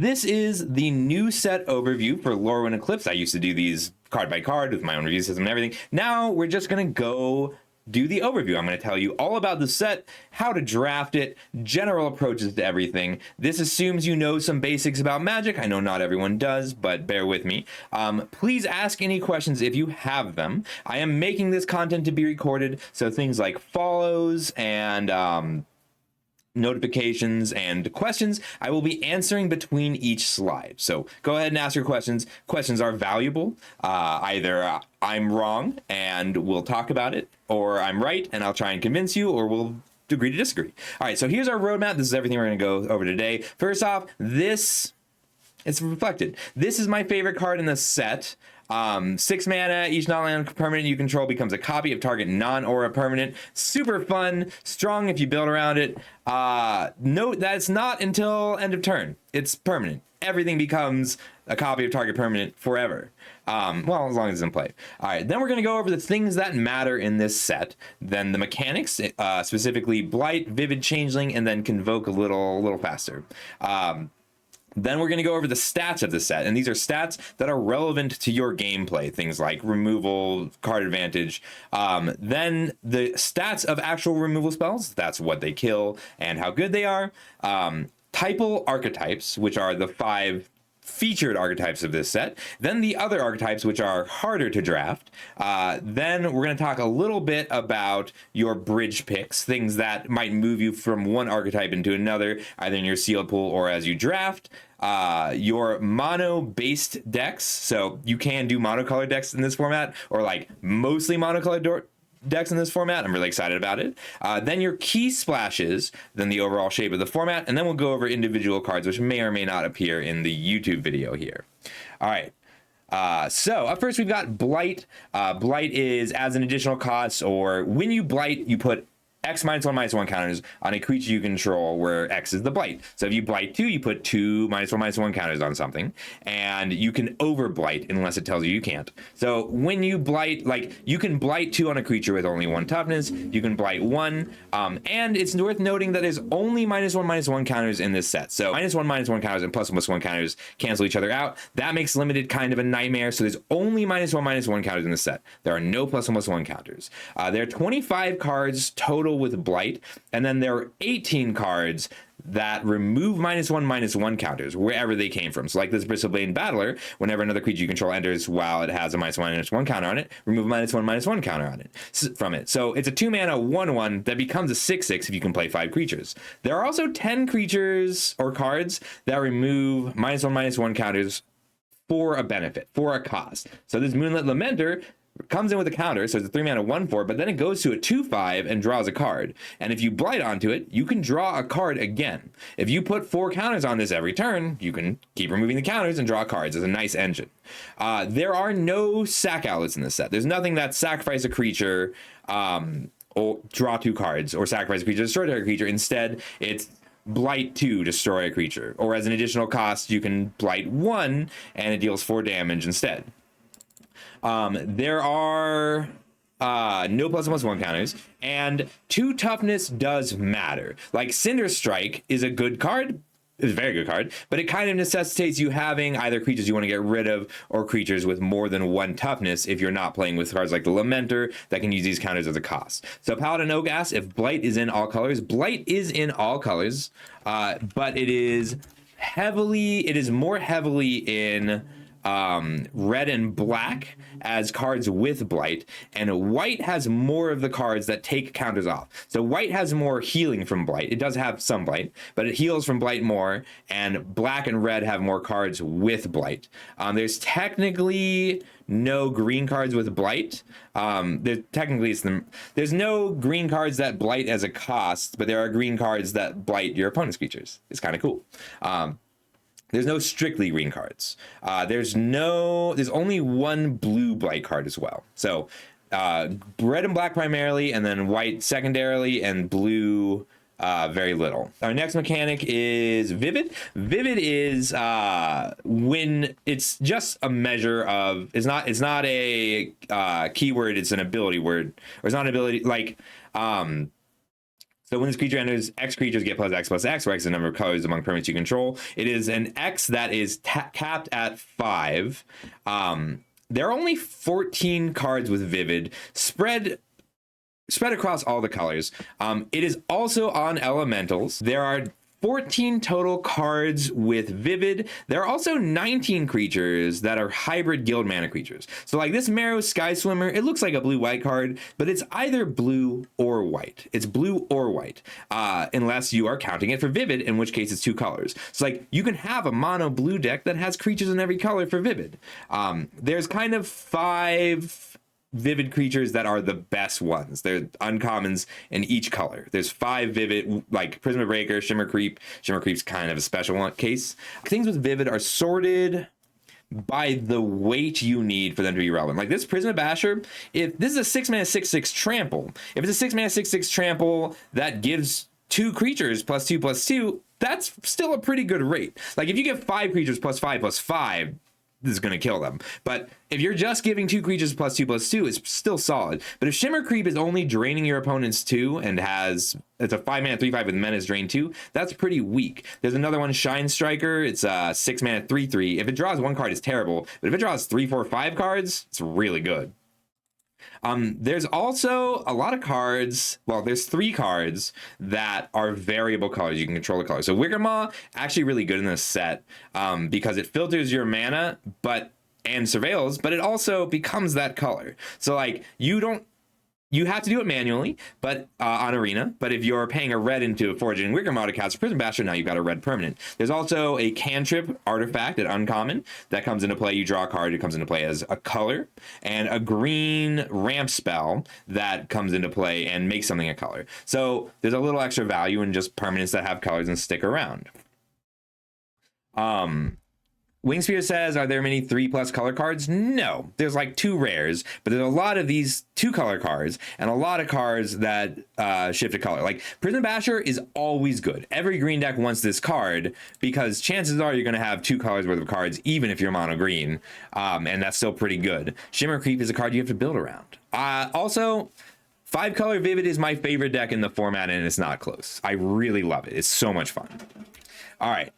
This is the new set overview for Lorwyn Eclipsed. I used to do these card by card with my own review system and everything. Now we're just going to go do the overview. I'm going to tell you all about the set, how to draft it, general approaches to everything. This assumes you know some basics about Magic. I know not everyone does, but bear with me. Please ask any questions if you have them. I am making this content to be recorded, so things like follows and notifications and questions I will be answering between each slide. So go ahead and ask your questions. Questions are valuable. Either I'm wrong and we'll talk about it, or I'm right and I'll try and convince you, or we'll agree to disagree. All right, so here's our roadmap. This is everything we're going to go over today. First off, it's reflected. This is my favorite card in the set. 6 mana, each non-land permanent you control becomes a copy of target non-aura permanent. Super fun, strong if you build around it. Note that it's not until end of turn. It's permanent. Everything becomes a copy of target permanent forever. Well, as long as it's in play. All right, then we're going to go over the things that matter in this set. Then the mechanics, specifically Blight, Vivid Changeling, and then Convoke a little faster. Then we're going to go over the stats of the set, and these are stats that are relevant to your gameplay, things like removal, card advantage. Then the stats of actual removal spells, that's what they kill and how good they are. Typal archetypes, which are the 5 featured archetypes of this set. Then the other archetypes, which are harder to draft. Then we're going to talk a little bit about your bridge picks, things that might move you from one archetype into another, either in your sealed pool or as you draft. Your mono-based decks, so you can do monocolored decks in this format, or like mostly monocolored decks in this format. I'm really excited about it. Then your key splashes, then the overall shape of the format, and then we'll go over individual cards which may or may not appear in the YouTube video here. All right. So up first we've got Blight. Blight is as an additional cost, or when you Blight, you put X -1/-1 counters on a creature you control, where X is the Blight. So if you Blight 2, you put 2 -1/-1 counters on something, and you can over Blight unless it tells you you can't. So when you Blight, like, you can Blight 2 on a creature with only 1 toughness, you can Blight 1, and it's worth noting that there's only -1/-1 counters in this set. So -1/-1 counters and +1/+1 counters cancel each other out. That makes limited kind of a nightmare, so there's only -1/-1 counters in this set. There are no +1/+1 counters. There are 25 cards total with Blight, and then there are 18 cards that remove -1/-1 counters wherever they came from. So like this Bristleblade Battler, whenever another creature you control enters while it has a -1/-1 counter on it, remove -1/-1 counter on it from it. So it's a 2 mana 1/1 that becomes a 6/6 if you can play 5 creatures. There are also 10 creatures or cards that remove -1/-1 counters for a benefit, for a cost. So this Moonlit Lamenter comes in with a counter, so it's a 3 mana 1/4, but then it goes to a 2/5 and draws a card. And if you Blight onto it, you can draw a card again. If you put 4 counters on this every turn, you can keep removing the counters and draw cards. It's a nice engine. There are no sack outlets in this set. There's nothing that sacrifice a creature, or draw 2 cards, or sacrifice a creature, destroy a creature. Instead, it's Blight 2, destroy a creature. Or as an additional cost, you can Blight 1, and it deals 4 damage instead. There are no +1/+1 counters, and 2 toughness does matter. Like Cinder Strike is a good card, it's a very good card, but it kind of necessitates you having either creatures you want to get rid of or creatures with more than 1 toughness if you're not playing with cards like the Lamenter that can use these counters as a cost. So Paladin Oak asks if Blight is in all colors. Blight is in all colors, but it is more heavily in red and black as cards with Blight, and white has more of the cards that take counters off. So white has more healing from Blight. It does have some Blight, but it heals from Blight more, and black and red have more cards with Blight. There's technically no green cards with Blight. There's no green cards that Blight as a cost, but there are green cards that Blight your opponent's creatures. It's kind of cool. There's no strictly green cards. There's only 1 blue Blight card as well. So red and black primarily, and then white secondarily, and blue very little. Our next mechanic is Vivid. Vivid is when it's just a measure of, it's not a keyword, it's an ability word, or it's not an ability, like So when this creature enters, X creatures get plus X, where X is the number of colors among permanents you control. It is an X that is capped at 5. There are only 14 cards with Vivid, spread across all the colors. It is also on Elementals. There are 14 total cards with Vivid. There are also 19 creatures that are hybrid guild mana creatures. So like this Marrow Sky Swimmer, it looks like a blue-white card, but it's either blue or white. It's blue or white, unless you are counting it for Vivid, in which case it's 2 colors. So like you can have a mono blue deck that has creatures in every color for Vivid. There's kind of 5 Vivid creatures that are the best ones. They're uncommons in each color. There's 5 Vivid, like Prisma Breaker, Shimmer Creep. Shimmer Creep's kind of a special case. Things with Vivid are sorted by the weight you need for them to be relevant. Like this Prisma Basher, if this is a 6 mana 6/6 trample, if it's a 6 mana 6/6 trample that gives 2 creatures +2/+2, that's still a pretty good rate. Like if you give 5 creatures +5/+5, this is going to kill them. But if you're just giving 2 creatures +2/+2, it's still solid. But if Shimmer Creep is only draining your opponent's 2 and it's a 5 mana 3/5 with Menace drain 2, that's pretty weak. There's another one, Shine Striker. It's a 6 mana 3/3. If it draws 1 card, it's terrible. But if it draws 3, 4, 5 cards, it's really good. There's also a lot of cards. Well, there's 3 cards that are variable colors. You can control the color. So Wickermaw, actually really good in this set because it filters your mana and surveils, but it also becomes that color. So like you have to do it manually, but on Arena. But if you're paying a red into a Foraging Wickermaw to cast a Prism Basher, now you've got a red permanent. There's also a cantrip artifact at uncommon that comes into play. You draw a card, it comes into play as a color, and a green ramp spell that comes into play and makes something a color. So there's a little extra value in just permanents that have colors and stick around. Wingsphere says, are there many 3+ color cards? No, there's like 2 rares, but there's a lot of these 2 color cards and a lot of cards that shift a color. Like Prism Basher is always good. Every green deck wants this card because chances are you're going to have 2 colors worth of cards, even if you're mono green, and that's still pretty good. Shimmer Creep is a card you have to build around. Also, 5 color Vivid is my favorite deck in the format, and it's not close. I really love it. It's so much fun. All right.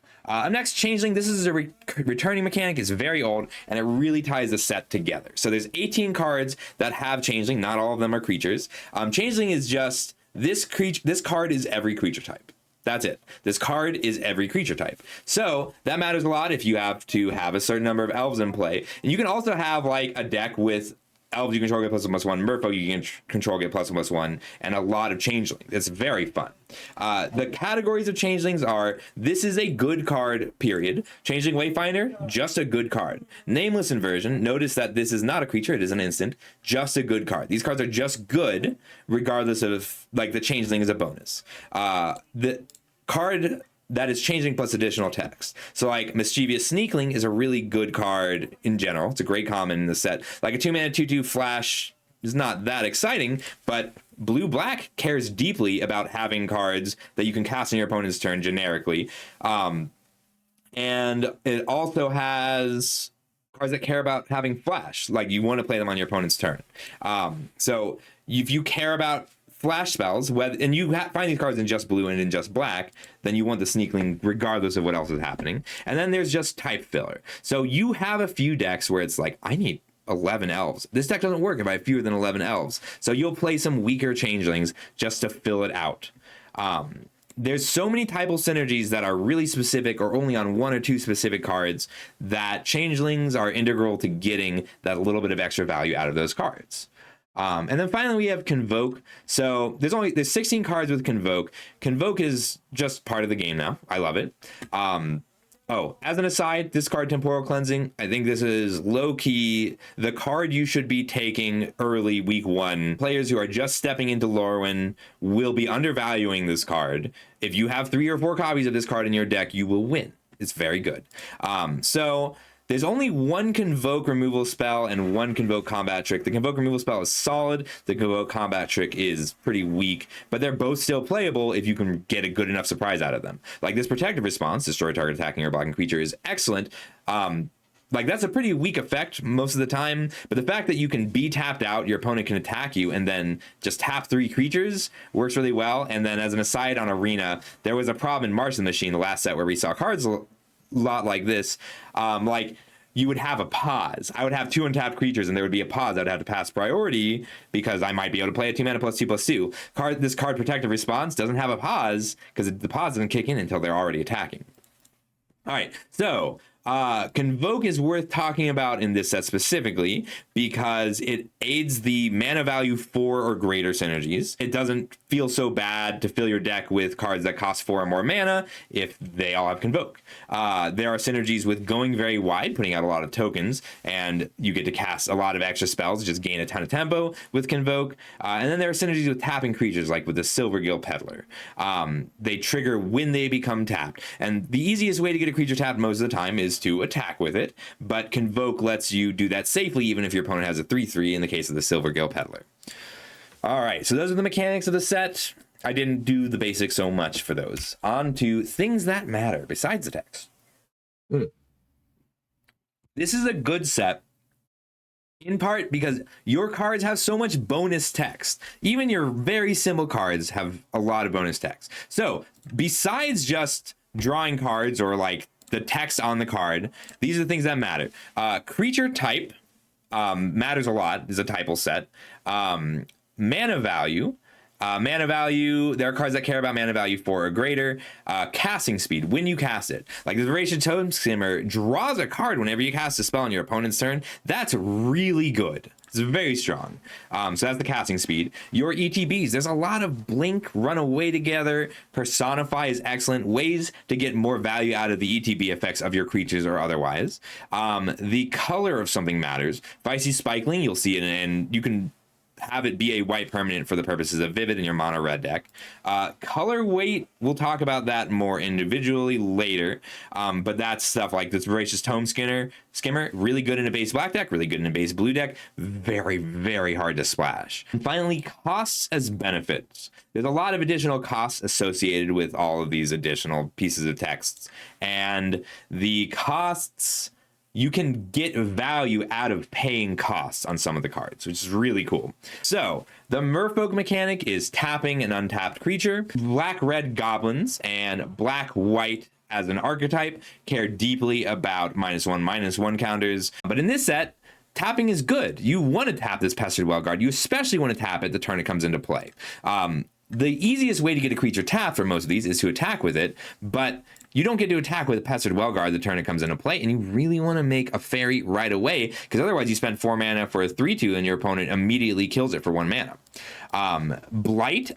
Next, Changeling. This is a returning mechanic. It's very old, and it really ties the set together. So there's 18 cards that have Changeling. Not all of them are creatures. Changeling is just this card is every creature type. That's it. This card is every creature type. So that matters a lot if you have to have a certain number of elves in play. And you can also have like a deck with elves you control get +1/+1, merfolk you can control get +1/+1, and a lot of changelings. It's very fun. The categories of changelings are, this is a good card, period. Changeling Wayfinder, just a good card. Nameless Inversion, notice that this is not a creature, it is an instant, just a good card. These cards are just good, regardless of, like, the changeling is a bonus. The card that is changing plus additional text. So like Mischievous Sneakling is a really good card in general. It's a great common in the set. Like a 2-mana 2/2 flash is not that exciting, but blue-black cares deeply about having cards that you can cast on your opponent's turn generically. And it also has cards that care about having flash. Like you want to play them on your opponent's turn. So if you care about flash spells, and you find these cards in just blue and in just black, then you want the Sneakling regardless of what else is happening. And then there's just type filler. So you have a few decks where it's like, I need 11 elves. This deck doesn't work if I have fewer than 11 elves. So you'll play some weaker changelings just to fill it out. There's so many typal synergies that are really specific or only on 1 or 2 specific cards that changelings are integral to getting that little bit of extra value out of those cards. And then finally we have Convoke. So there's 16 cards with Convoke. Convoke is just part of the game now. I love it. As an aside, this card, Temporal Cleansing, I think this is low-key the card you should be taking early week 1. Players who are just stepping into Lorwyn will be undervaluing this card. If you have 3 or 4 copies of this card in your deck, you will win. It's very good. So there's only 1 Convoke removal spell and 1 Convoke combat trick. The Convoke removal spell is solid. The Convoke combat trick is pretty weak, but they're both still playable if you can get a good enough surprise out of them. Like this Protective Response, destroy target attacking or blocking creature, is excellent. Like, that's a pretty weak effect most of the time, but the fact that you can be tapped out, your opponent can attack you, and then just tap 3 creatures works really well. And then as an aside on Arena, there was a problem in Mars the Machine, the last set, where we saw cards a lot like this. Like, you would have a pause. I would have 2 untapped creatures, and there would be a pause. I'd have to pass priority because I might be able to play a 2 mana +2/+2. This card Protective Response doesn't have a pause because the pause doesn't kick in until they're already attacking. All right, so Convoke is worth talking about in this set specifically because it aids the mana value 4 or greater synergies. It doesn't feel so bad to fill your deck with cards that cost 4 or more mana if they all have Convoke. There are synergies with going very wide, putting out a lot of tokens, and you get to cast a lot of extra spells, just gain a ton of tempo with Convoke. And then there are synergies with tapping creatures, like with the Silvergill Peddler. They trigger when they become tapped, and the easiest way to get a creature tapped most of the time is to attack with it, but Convoke lets you do that safely even if your opponent has a 3/3 in the case of the Silvergill Peddler. All right, so those are the mechanics of the set. I didn't do the basics so much for those. On to things that matter besides the text. This is a good set in part because your cards have so much bonus text. Even your very simple cards have a lot of bonus text. So besides just drawing cards or like the text on the card, these are the things that matter. Creature type matters a lot. Is a typal set. Mana value. There are cards that care about mana value 4 or greater. Casting speed, when you cast it. Like the Voracious Tome Skimmer draws a card whenever you cast a spell on your opponent's turn. That's really good. It's very strong. So that's the casting speed. Your ETBs, there's a lot of blink, run away together, personify is excellent. Ways to get more value out of the ETB effects of your creatures or otherwise. The color of something matters. Feisty Spikeling, you'll see it, and you can have it be a white permanent for the purposes of Vivid in your mono red deck. Color weight, we'll talk about that more individually later, but that's stuff like this Voracious Tome Skimmer, really good in a base black deck, really good in a base blue deck, very, very hard to splash. And finally, costs as benefits. There's a lot of additional costs associated with all of these additional pieces of text, and the costs, you can get value out of paying costs on some of the cards, which is really cool. So the Merfolk mechanic is tapping an untapped creature. Black-red goblins and black-white as an archetype care deeply about -1/-1 counters. But in this set, tapping is good. You want to tap this Pestered Wellguard. You especially want to tap it the turn it comes into play. The easiest way to get a creature tapped for most of these is to attack with it, but you don't get to attack with a Pestered Wellguard the turn it comes into play, and you really want to make a fairy right away, because otherwise you spend 4 mana for a 3/2 and your opponent immediately kills it for 1 mana. Blight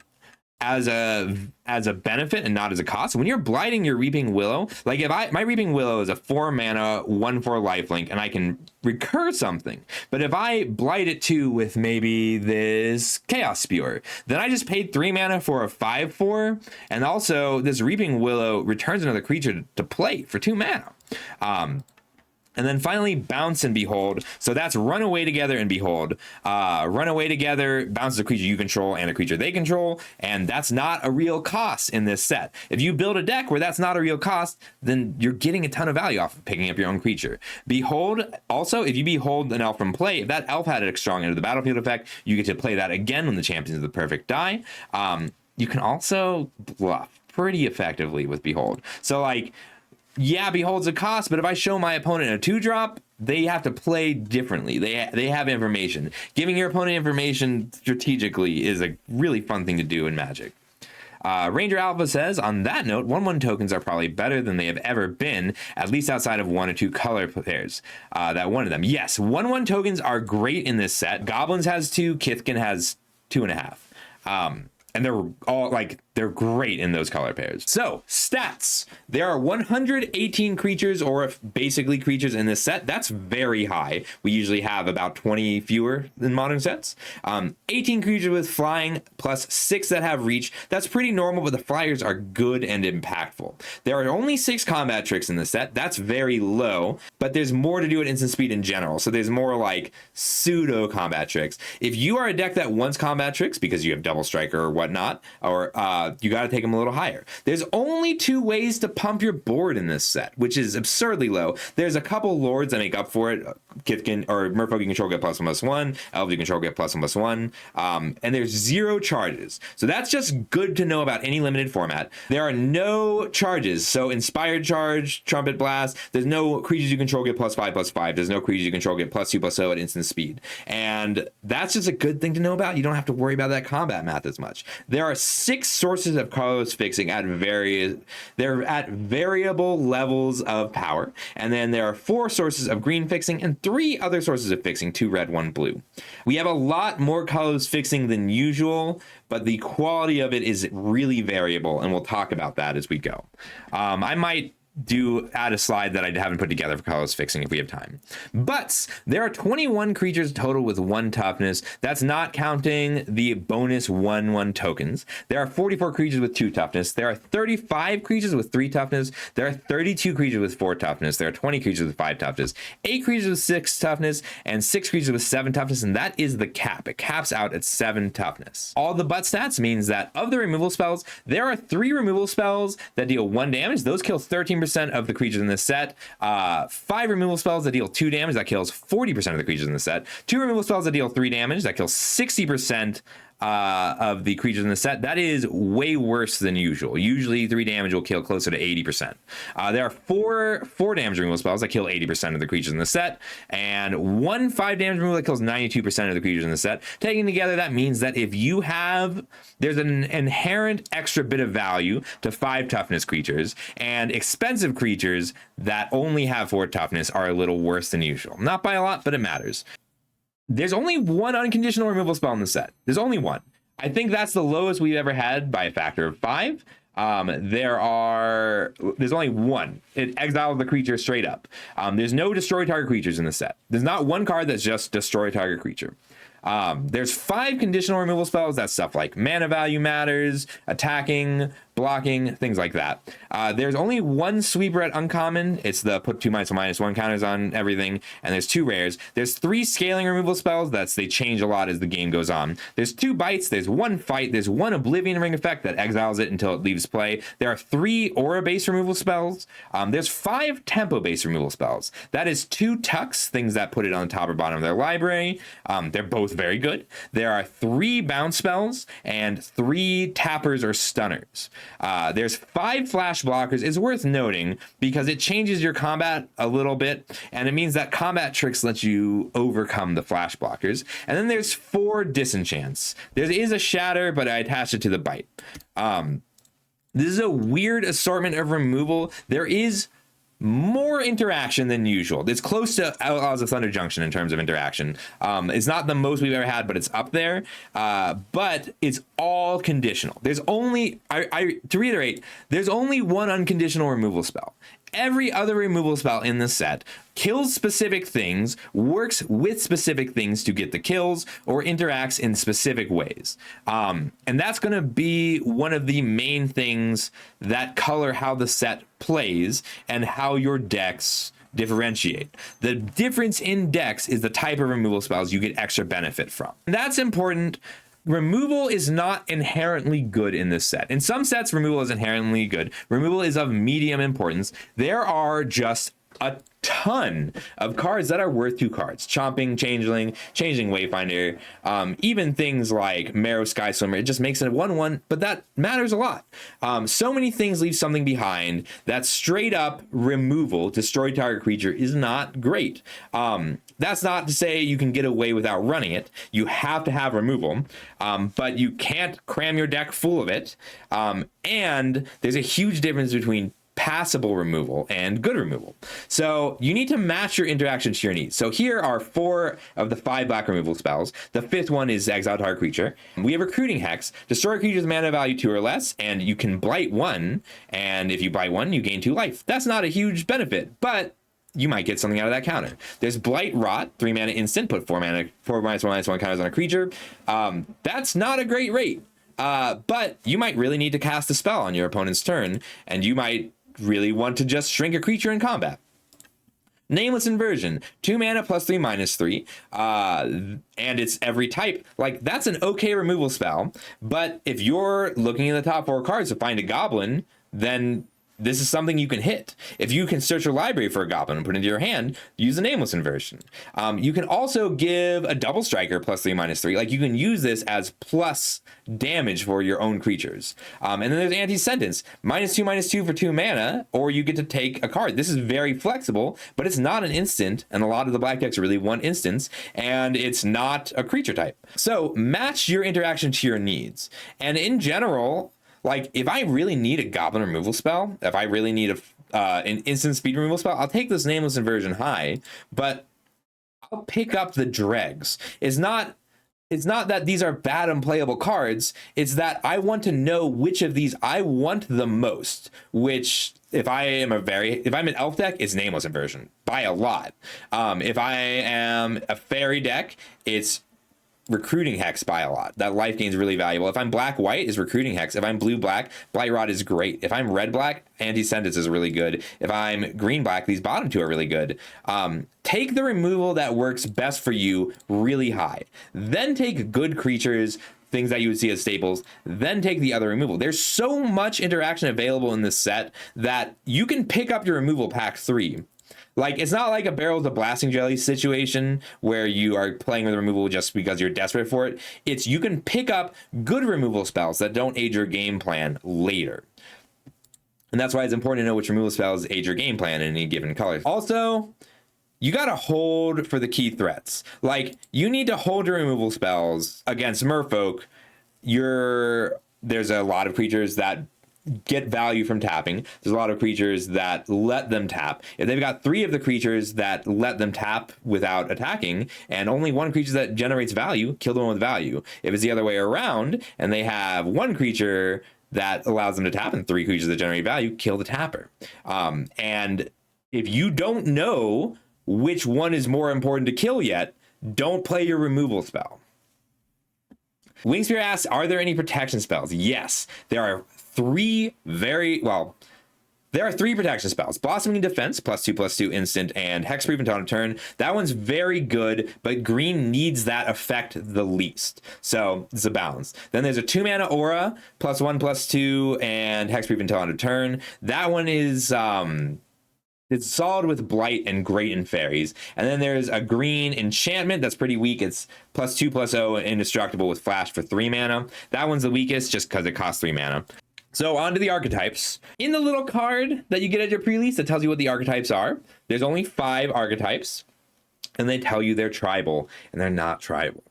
as a benefit and not as a cost. When you're blighting your Reaping Willow, like if my Reaping Willow is a 4 mana 1/4 lifelink and I can recur something, but if I blight it too with maybe this Chaos Spewer, then I just paid 3 mana for a 5/4, and also this Reaping Willow returns another creature to play for 2 mana. And then finally, Bounce and Behold. So that's Run Away Together and Behold. Run Away Together bounces a creature you control and a creature they control, and that's not a real cost in this set. If you build a deck where that's not a real cost, then you're getting a ton of value off of picking up your own creature. Behold, also, if you Behold an elf from play, if that elf had a strong Enter the Battlefield effect, you get to play that again when the Champions of the Perfect die. You can also bluff pretty effectively with Behold. So like, yeah, Behold's a cost, but if I show my opponent a 2-drop, they have to play differently. They have information. Giving your opponent information strategically is a really fun thing to do in Magic. Ranger Alpha says, on that note, 1/1 tokens are probably better than they have ever been, at least outside of 1 or 2 color pairs. That one of them. Yes, 1/1 tokens are great in this set. Goblins has 2, Kithkin has 2.5. And they're all like, they're great in those color pairs. So stats, there are 118 creatures, or basically creatures in this set. That's very high. We usually have about 20 fewer than modern sets. 18 creatures with flying plus 6 that have reach. That's pretty normal, but the flyers are good and impactful. There are only 6 combat tricks in the set. That's very low, but there's more to do at instant speed in general. So there's more like pseudo combat tricks. If you are a deck that wants combat tricks because you have double striker or whatnot, or you got to take them a little higher. There's only 2 ways to pump your board in this set, which is absurdly low. There's a couple lords that make up for it. Kithkin or Merfolk you control get +1/+1, Elves you control get +1/+1, and there's 0 charges. So that's just good to know about any limited format. There are no charges, so Inspired Charge, Trumpet Blast, there's no creatures you control get +5/+5, there's no creatures you control get +2/+0 at instant speed. And that's just a good thing to know about. You don't have to worry about that combat math as much. There are 6 sources of colorless fixing they're at variable levels of power. And then there are 4 sources of green fixing and 3 other sources of fixing, 2 red, 1 blue. We have a lot more colorless fixing than usual, but the quality of it is really variable, and we'll talk about that as we go. I might add a slide that I haven't put together for colorless fixing if we have time. But there are 21 creatures total with 1 toughness. That's not counting the bonus 1/1 tokens. There are 44 creatures with 2 toughness. There are 35 creatures with 3 toughness. There are 32 creatures with 4 toughness. There are 20 creatures with 5 toughness, 8 creatures with 6 toughness, and 6 creatures with 7 toughness, and that is the cap. It caps out at 7 toughness. All the but stats means that of the removal spells, there are 3 removal spells that deal 1 damage. Those kill 13% of the creatures in this set. 5 removal spells that deal 2 damage. That kills 40% of the creatures in the set. 2 removal spells that deal 3 damage. That kills 60% of the creatures in the set. That is way worse than usual. Usually 3 damage will kill closer to 80%. There are 4 damage removal spells that kill 80% of the creatures in the set, and 1 5 damage removal that kills 92% of the creatures in the set. Taken together, that means that if you there's an inherent extra bit of value to 5 toughness creatures, and expensive creatures that only have 4 toughness are a little worse than usual. Not by a lot, but it matters. There's only 1 unconditional removal spell in the set. There's only 1. I think that's the lowest we've ever had by a factor of 5. There's only 1. It exiles the creature straight up. There's no destroy target creatures in the set. There's not 1 card that's just destroy target creature. There's 5 conditional removal spells. That's stuff like mana value matters, attacking, blocking, things like that. There's only 1 sweeper at uncommon. It's the put 2/-1/-1 counters on everything, and there's 2 rares. There's 3 scaling removal spells. They change a lot as the game goes on. There's 2 bites. There's 1 fight. There's 1 oblivion ring effect that exiles it until it leaves play. There are 3 aura based removal spells. There's 5 tempo based removal spells. That is 2 tucks, things that put it on the top or bottom of their library. They're both very good. There are 3 bounce spells and 3 tappers or stunners. There's 5 flash blockers. It's worth noting because it changes your combat a little bit, and it means that combat tricks let you overcome the flash blockers. And then there's 4 disenchants. There is a shatter, but I attached it to the bite. This is a weird assortment of removal. There is more interaction than usual. It's close to Outlaws of Thunder Junction in terms of interaction. It's not the most we've ever had, but it's up there. But it's all conditional. There's only, to reiterate, there's only 1 unconditional removal spell. Every other removal spell in the set kills specific things, works with specific things to get the kills, or interacts in specific ways. And that's going to be one of the main things that color how the set plays and how your decks differentiate. The difference in decks is the type of removal spells you get extra benefit from. And that's important. Removal is not inherently good in this set. In some sets, removal is inherently good. Removal is of medium importance. There are just a ton of cards that are worth 2 cards. Chomping, Changeling, Changing Wayfinder, even things like Marrow Sky Swimmer. It just makes it a 1/1, but that matters a lot. So many things leave something behind that straight up removal, destroy target creature, is not great. That's not to say you can get away without running it. You have to have removal, but you can't cram your deck full of it. And there's a huge difference between passable removal and good removal. So you need to match your interaction to your needs. So here are 4 of the 5 black removal spells. The 5th one is exile target creature. We have recruiting hex. Destroy creature's mana value 2 or less, and you can blight 1. And if you blight 1, you gain 2 life. That's not a huge benefit, but you might get something out of that counter. There's Blight Rot, 3 mana instant, put 4 -1/-1 counters on a creature. That's not a great rate, but you might really need to cast a spell on your opponent's turn, and you might really want to just shrink a creature in combat. Nameless Inversion, 2 mana plus 3/3, and it's every type. Like, that's an okay removal spell, but if you're looking in the top 4 cards to find a goblin, then this is something you can hit. If you can search your library for a goblin and put it into your hand, use a Nameless Inversion. You can also give a Double Striker plus 3/3. Like, you can use this as plus damage for your own creatures. And then there's Anti-Sentence, -2/2 for 2 mana, or you get to take a card. This is very flexible, but it's not an instant, and a lot of the black decks really want instants, and it's not a creature type. So match your interaction to your needs. And in general, like, if I really need a goblin removal spell, if I really need an instant speed removal spell, I'll take this Nameless Inversion high, but I'll pick up the dregs. It's not that these are bad unplayable cards. It's that I want to know which of these I want the most, which if I'm an elf deck, it's Nameless Inversion by a lot. If I am a fairy deck, it's Recruiting Hex by a lot. That life gain is really valuable. If I'm black-white, is Recruiting Hex. If I'm blue-black, Blight Rod is great. If I'm red-black, Anti-Sentence is really good. If I'm green-black, these bottom 2 are really good. Take the removal that works best for you really high. Then take good creatures, things that you would see as staples, then take the other removal. There's so much interaction available in this set that you can pick up your removal pack 3. Like, it's not like a Barrels of Blasting Jelly situation where you are playing with removal just because you're desperate for it. It's you can pick up good removal spells that don't aid your game plan later. And that's why it's important to know which removal spells aid your game plan in any given color. Also, you gotta hold for the key threats. Like, you need to hold your removal spells against Merfolk. There's a lot of creatures that get value from tapping. There's a lot of creatures that let them tap. If they've got 3 of the creatures that let them tap without attacking, and only 1 creature that generates value, kill the one with value. If it's the other way around, and they have 1 creature that allows them to tap and 3 creatures that generate value, kill the tapper. And if you don't know which one is more important to kill yet, don't play your removal spell. Wingspear asks, are there any protection spells? Yes, there are 3 there are 3 protection spells. Blossoming Defense, +2/+2 instant, and Hexproof until end of turn. That one's very good, but green needs that effect the least. So it's a balance. Then there's a 2 mana Aura, +1/+2, and Hexproof until end of turn. That one is it's solid with Blight and great in fairies. And then there's a green enchantment that's pretty weak. It's +2/+0 and indestructible with flash for 3 mana. That one's the weakest just because it costs 3 mana. So on to the archetypes. In the little card that you get at your pre-release that tells you what the archetypes are, there's only 5 archetypes, and they tell you they're tribal, and they're not tribal.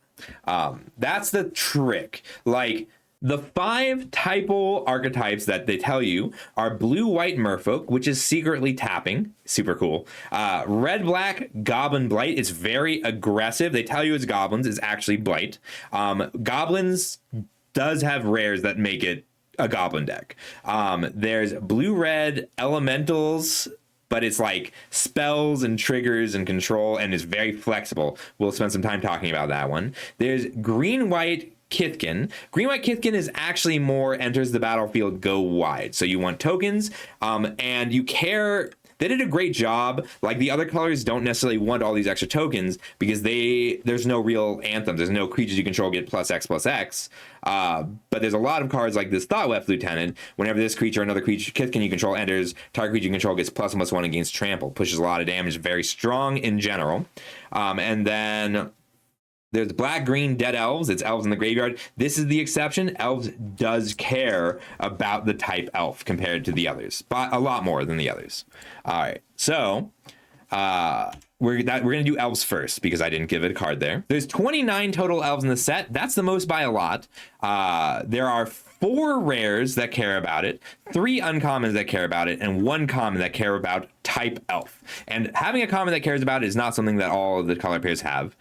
That's the trick. Like, the 5 typal archetypes that they tell you are blue-white Merfolk, which is secretly tapping. Super cool. Red-black Goblin Blight is very aggressive. They tell you it's goblins. It's actually Blight. Goblins does have rares that make it a goblin deck. There's blue-red Elementals, but it's like spells and triggers and control, and it's very flexible. We'll spend some time talking about that one. There's green-white Kithkin. Green-white Kithkin is actually more enters the battlefield, go wide. So you want tokens, and you care. They did a great job. Like, the other colors don't necessarily want all these extra tokens because there's no real anthems. There's no creatures you control get +X/+X. But there's a lot of cards like this Thoughtweft Lieutenant. Whenever this creature or another creature Kithkin you control enters, target creature you control gets +1/+1 against trample. Pushes a lot of damage. Very strong in general. And then there's black-green Dead Elves. It's elves in the graveyard. This is the exception. Elves does care about the type elf compared to the others, but a lot more than the others. All right, so we're going to do elves first because I didn't give it a card there. There's 29 total elves in the set. That's the most by a lot. There are 4 rares that care about it, 3 uncommons that care about it, and 1 common that care about type elf. And having a common that cares about it is not something that all of the color pairs have.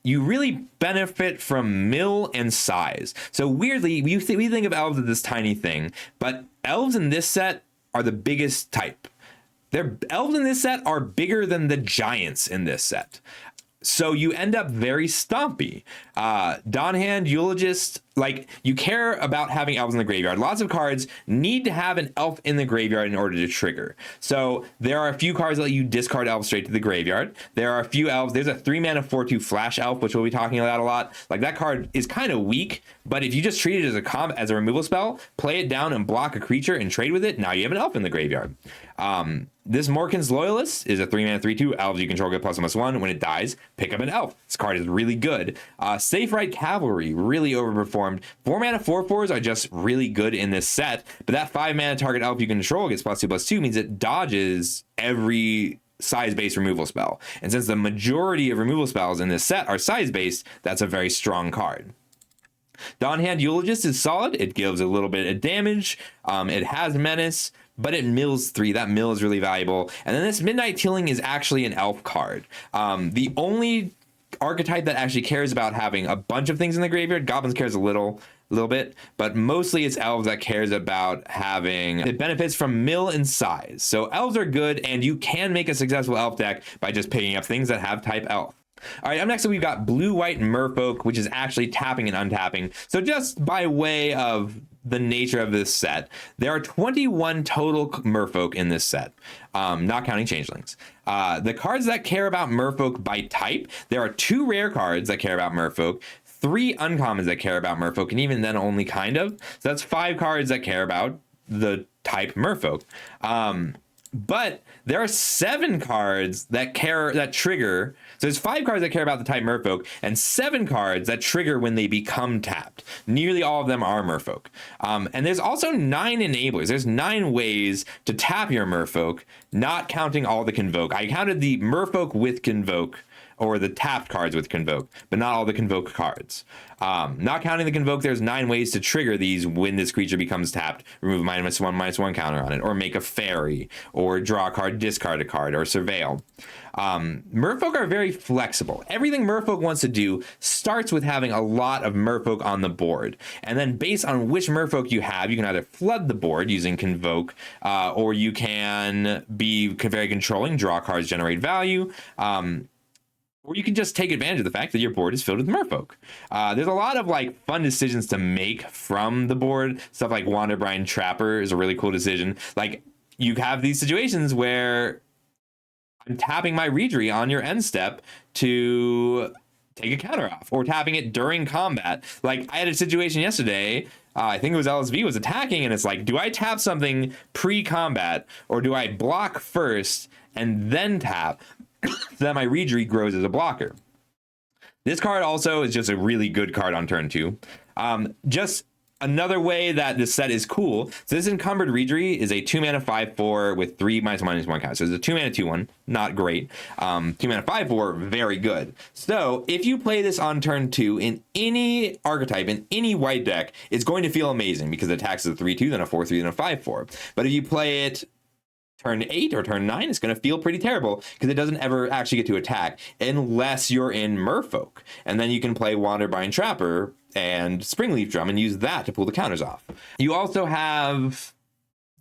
You really benefit from mill and size. So weirdly, we think of elves as this tiny thing, but elves in this set are the biggest type. Elves in this set are bigger than the giants in this set. So you end up very stompy. Dawnhand Eulogist like, you care about having elves in the graveyard. Lots of cards need to have an elf in the graveyard in order to trigger. So there are a few cards that let you discard elves straight to the graveyard. There are a few elves. There's a 3-mana 4/2 flash elf, which we'll be talking about a lot. Like, that card is kind of weak, but if you just treat it as a removal spell, play it down and block a creature and trade with it, now you have an elf in the graveyard. This Morkan's Loyalist is a 3-mana 3/2. Elves you control get +1/+1. When it dies, pick up an elf. This card is really good. Safe Right Cavalry, really overperformed. 4-mana 4/4s are just really good in this set, but that 5-mana target elf you control gets +2/+2 means it dodges every size-based removal spell. And since the majority of removal spells in this set are size-based, that's a very strong card. Dawnhand Eulogist is solid. It gives a little bit of damage. It has menace, but it mills 3. That mill is really valuable. And then this Midnight Tilling is actually an elf card. The only archetype that actually cares about having a bunch of things in the graveyard, Goblins cares a little bit, but mostly it's elves that cares about having, it benefits from mill and size. So elves are good, and you can make a successful elf deck by just picking up things that have type elf. All right, up next we've got Blue-White Merfolk, which is actually tapping and untapping. So just by way of the nature of this set, there are 21 total Merfolk in this set, not counting Changelings. The cards that care about Merfolk by type, there are 2 rare cards that care about Merfolk, 3 uncommons that care about Merfolk, and even then only kind of. So that's 5 cards that care about the type Merfolk. But there are 7 cards that trigger. So there's 5 cards that care about the type Merfolk, and 7 cards that trigger when they become tapped. Nearly all of them are Merfolk. And there's also 9 enablers. There's 9 ways to tap your Merfolk, not counting all the Convoke. I counted the Merfolk with Convoke, or the tapped cards with Convoke, but not all the Convoke cards. Not counting the Convoke, there's 9 ways to trigger these when this creature becomes tapped. Remove -1/-1 counter on it, or make a fairy, or draw a card, discard a card, or surveil. Merfolk are very flexible. Everything Merfolk wants to do starts with having a lot of Merfolk on the board. And then based on which Merfolk you have, you can either flood the board using Convoke, or you can be very controlling, draw cards, generate value. Or you can just take advantage of the fact that your board is filled with Merfolk. There's a lot of like fun decisions to make from the board. Stuff like Wanderbrine Trapper is a really cool decision. Like, you have these situations where I'm tapping my Reedry on your end step to take a counter off, or tapping it during combat. Like, I had a situation yesterday, I think it was LSV was attacking, and it's like, do I tap something pre-combat, or do I block first and then tap so that my Reedry grows as a blocker? This card also is just a really good card on turn 2. Just another way that this set is cool. So this Encumbered Reedry is a 2-mana 5/4 with 3 -1/-1 counter. So it's a 2-mana 2/1, not great. 2-mana 5/4, very good. So if you play this on turn 2 in any archetype, in any white deck, it's going to feel amazing because it attacks as a 3/2, then a 4/3, then a 5/4. But if you play it turn 8 or turn 9, it's going to feel pretty terrible because it doesn't ever actually get to attack unless you're in Merfolk. And then you can play Wanderbrine Trapper and Springleaf Drum and use that to pull the counters off. You also have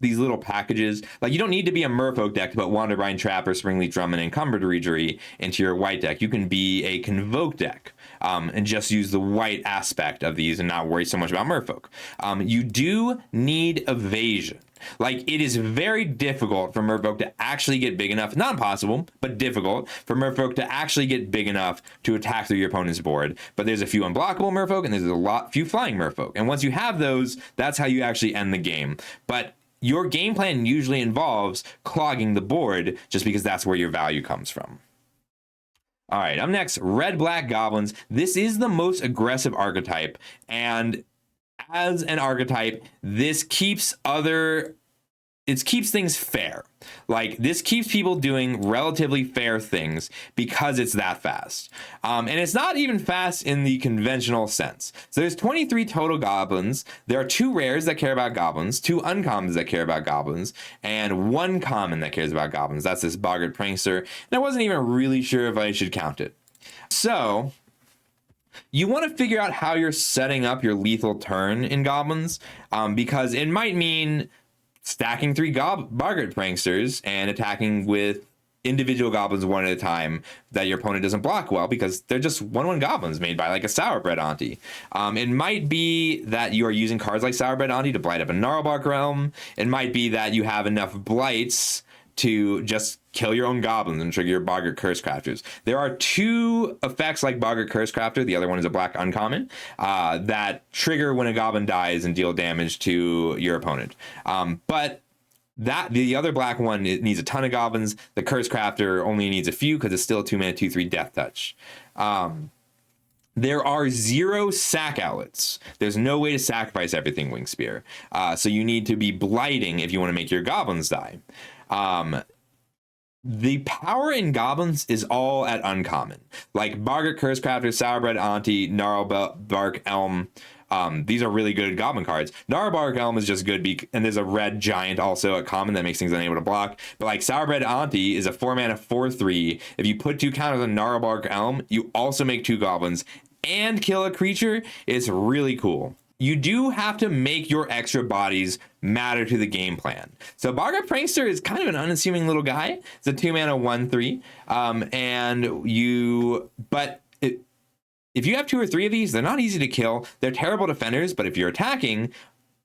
these little packages. Like, you don't need to be a Merfolk deck to put Wanderbrine Trapper, Springleaf Drum, and Encumbered Reedry into your white deck. You can be a Convoke deck and just use the white aspect of these and not worry so much about Merfolk. You do need Evasion. Like, it is very difficult for Merfolk to actually get big enough, not impossible, but difficult for Merfolk to actually get big enough to attack through your opponent's board. But there's a few unblockable Merfolk, and there's few flying Merfolk. And once you have those, that's how you actually end the game. But your game plan usually involves clogging the board, just because that's where your value comes from. All right, up next, Red-Black Goblins. This is the most aggressive archetype, and as an archetype, this keeps things fair. Like, this keeps people doing relatively fair things because it's that fast. And it's not even fast in the conventional sense. So there's 23 total goblins. There are 2 rares that care about goblins, 2 uncommons that care about goblins, and 1 common that cares about goblins. That's this Boggart Prankster. And I wasn't even really sure if I should count it. So you want to figure out how you're setting up your lethal turn in goblins, because it might mean stacking 3 Boggart Pranksters and attacking with individual goblins one at a time that your opponent doesn't block well, because they're just 1/1 goblins made by like a Sourbred Auntie. It might be that you are using cards like Sourbred Auntie to blight up a Gnarlbark Realm. It might be that you have enough blights to just kill your own goblins and trigger your Boggart Cursecrafters. There are 2 effects like Boggart Cursecrafter, the other one is a black uncommon, that trigger when a goblin dies and deal damage to your opponent. But that the other black one, it needs a ton of goblins. The Cursecrafter only needs a few because it's still a 2-mana 2/3 Death Touch. There are 0 sack outlets. There's no way to sacrifice everything, Wingspear. So you need to be blighting if you want to make your goblins die. The power in goblins is all at uncommon. Like Boggart Cursecrafter, Sourbred Auntie, Gnarlbark Elm. These are really good goblin cards. Gnarlbark Elm is just good, and there's a red giant also at common that makes things unable to block. But like Sourbred Auntie is a 4-mana 4/3. If you put 2 counters on Gnarlbark Elm, you also make 2 goblins and kill a creature. It's really cool. You do have to make your extra bodies matter to the game plan. So Boggart Prankster is kind of an unassuming little guy. It's a 2-mana 1/3. If you have 2 or 3 of these, they're not easy to kill. They're terrible defenders, but if you're attacking,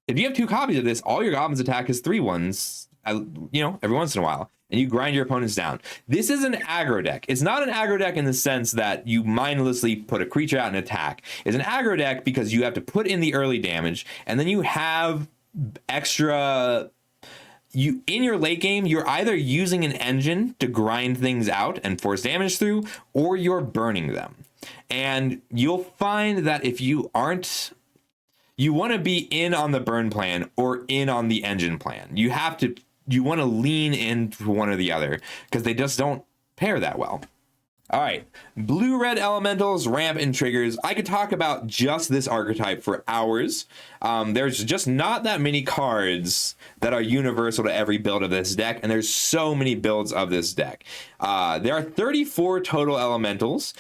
if you have 2 copies of this, all your goblins attack is 3/1s, every once in a while, and you grind your opponents down. This is an aggro deck. It's not an aggro deck in the sense that you mindlessly put a creature out and attack. It's an aggro deck because you have to put in the early damage, and then you have extra... in your late game, you're either using an engine to grind things out and force damage through, or you're burning them. And you'll find that if you aren't, you want to be in on the burn plan or in on the engine plan. You want to lean into one or the other because they just don't pair that well. All right, blue-red elementals, ramp, and triggers. I could talk about just this archetype for hours. There's just not that many cards that are universal to every build of this deck, and there's so many builds of this deck. There are 34 total elementals,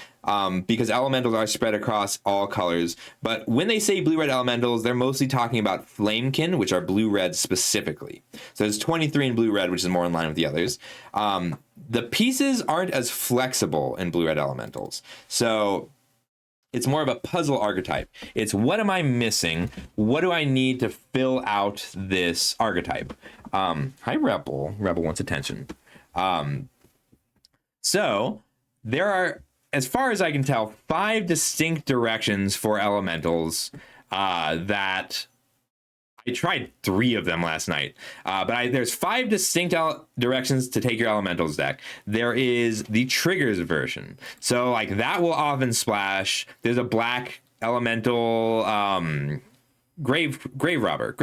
because elementals are spread across all colors. But when they say blue-red elementals, they're mostly talking about Flamekin, which are blue-red specifically. So there's 23 in blue-red, which is more in line with the others. The pieces aren't as flexible in blue-red elementals. So it's more of a puzzle archetype. It's what am I missing? What do I need to fill out this archetype? Hi, Rebel. Rebel wants attention. So there are, as far as I can tell, 5 distinct directions for elementals that I tried 3 of them last night. But there's 5 distinct directions to take your elementals deck. There is the triggers version. So like that will often splash. There's a black elemental grave robber.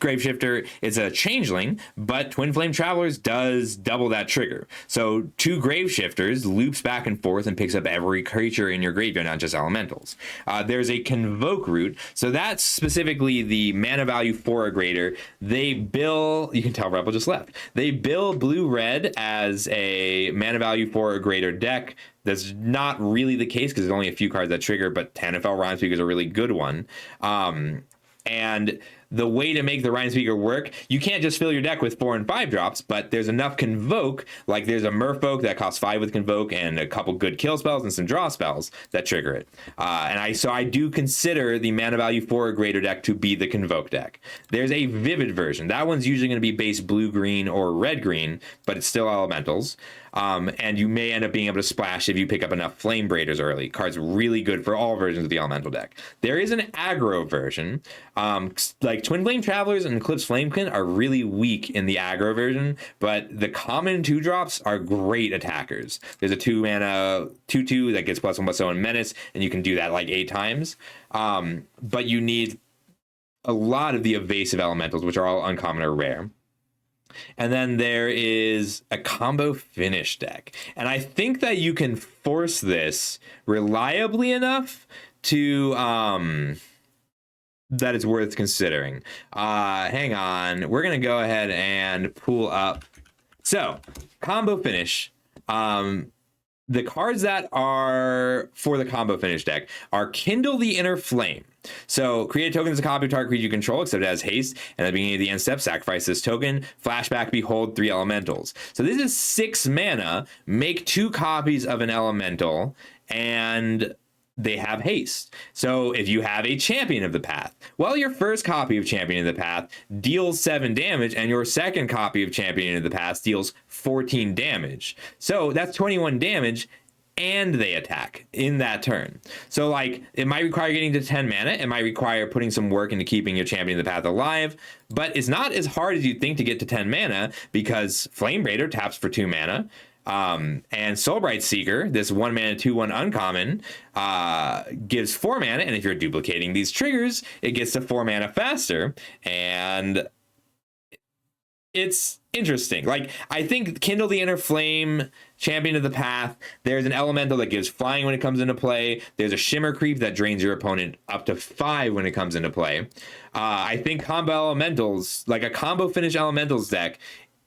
Graveshifter is a changeling, but Twin Flame Travelers does double that trigger. So 2 Graveshifters loops back and forth and picks up every creature in your graveyard, not just elementals. There's a Convoke route. So that's specifically the mana value for a greater. You can tell Rebel just left. They bill blue-red as a mana value for a greater deck. That's not really the case because there's only a few cards that trigger, but Tanafel Rhymespeaker is a really good one. And the way to make the Rhymespeaker work, you can't just fill your deck with 4 and 5 drops, but there's enough Convoke, like there's a Merfolk that costs 5 with Convoke and a couple good kill spells and some draw spells that trigger it. So I do consider the mana value for a greater deck to be the Convoke deck. There's a Vivid version. That one's usually going to be base blue-green or red-green, but it's still elementals. And you may end up being able to splash if you pick up enough Flame Braiders early. Card's really good for all versions of the elemental deck. There is an aggro version. Like Twin Flame Travelers and Eclipsed Flamekin are really weak in the aggro version, but the common 2-drops are great attackers. There's a 2-mana 2/2 that gets +1/+0 and Menace, and you can do that like 8 times. But you need a lot of the evasive elementals, which are all uncommon or rare. And then there is a combo finish deck. And I think that you can force this reliably enough to that it's worth considering. Hang on. We're going to go ahead and pull up. So, combo finish. the cards that are for the combo finish deck are Kindle the Inner Flame. So create a token as a copy of target creature you control, except it has haste, and at the beginning of the end step, sacrifice this token, flashback, behold 3 elementals. So this is 6 mana, make 2 copies of an elemental, and they have haste. So if you have a Champion of the Path, well, your first copy of Champion of the Path deals 7 damage, and your second copy of Champion of the Path deals 14 damage. So that's 21 damage, and they attack in that turn. So like, it might require getting to 10 mana, it might require putting some work into keeping your Champion of the Path alive, but it's not as hard as you think to get to 10 mana, because Flame Braider taps for 2 mana, and Soulbright Seeker, this 1 mana 2/1 uncommon, gives 4 mana, and if you're duplicating these triggers, it gets to 4 mana faster, and it's interesting. Like, I think Kindle the Inner Flame, Champion of the Path, there's an elemental that gives flying when it comes into play. There's a Shimmer Creep that drains your opponent up to 5 when it comes into play. I think combo elementals, like a combo finish elementals deck,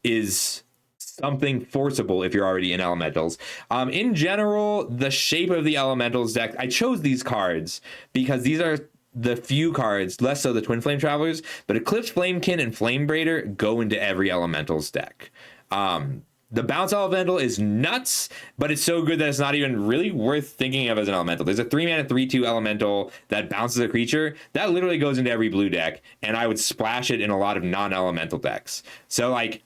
is something forcible if you're already in elementals. In general, the shape of the elementals deck, I chose these cards because these are the few cards, less so the Twin Flame Travelers, but Eclipsed, Flamekin, and Flame Braider go into every elementals deck. The bounce elemental is nuts, but it's so good that it's not even really worth thinking of as an elemental. There's a 3 mana 3/2 elemental that bounces a creature that literally goes into every blue deck, and I would splash it in a lot of non-elemental decks. So like,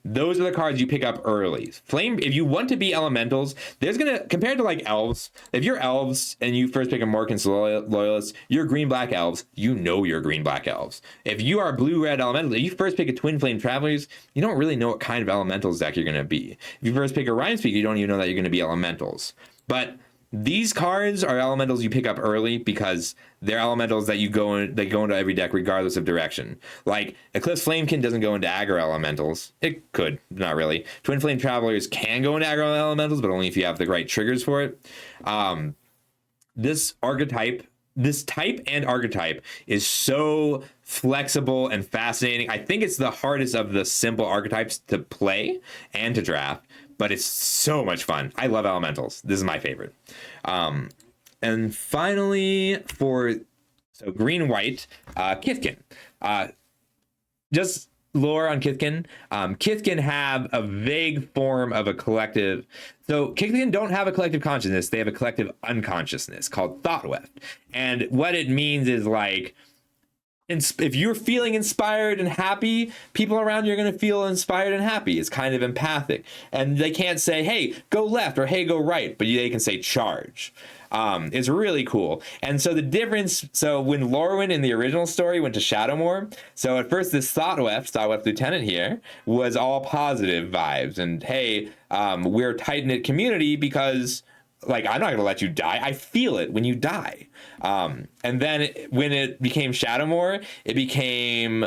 those are the cards you pick up early. Flame, if you want to be elementals, there's gonna, compared to like elves, if you're elves and you first pick a Morkins Loyalist, you're green-black elves, you know you're green-black elves. If you are blue-red elementals, if you first pick a Twin Flame Travelers, you don't really know what kind of elementals deck you're gonna be. If you first pick a Rhyme Speaker, you don't even know that you're gonna be elementals. But these cards are elementals you pick up early because they're elementals that they go into every deck regardless of direction. Like Eclipse Flamekin doesn't go into aggro elementals. It could, not really. Twin Flame Travelers can go into aggro elementals, but only if you have the right triggers for it. This type and archetype is so flexible and fascinating. I think it's the hardest of the simple archetypes to play and to draft, but it's so much fun. I love elementals. This is my favorite. And finally, so green-white, Kithkin. Just lore on Kithkin. Kithkin have a vague form of a collective. So Kithkin don't have a collective consciousness. They have a collective unconsciousness called thought weft. And what it means is like, if you're feeling inspired and happy, people around you are going to feel inspired and happy. It's kind of empathic. And they can't say, hey, go left or hey, go right, but they can say charge. It's really cool. And so the difference, so when Lorwyn in the original story went to Shadowmoor, so at first this Thought Weft Lieutenant here was all positive vibes. And hey, we're a tight-knit community because, like, I'm not going to let you die. I feel it when you die. And then when it became Shadowmoor, it became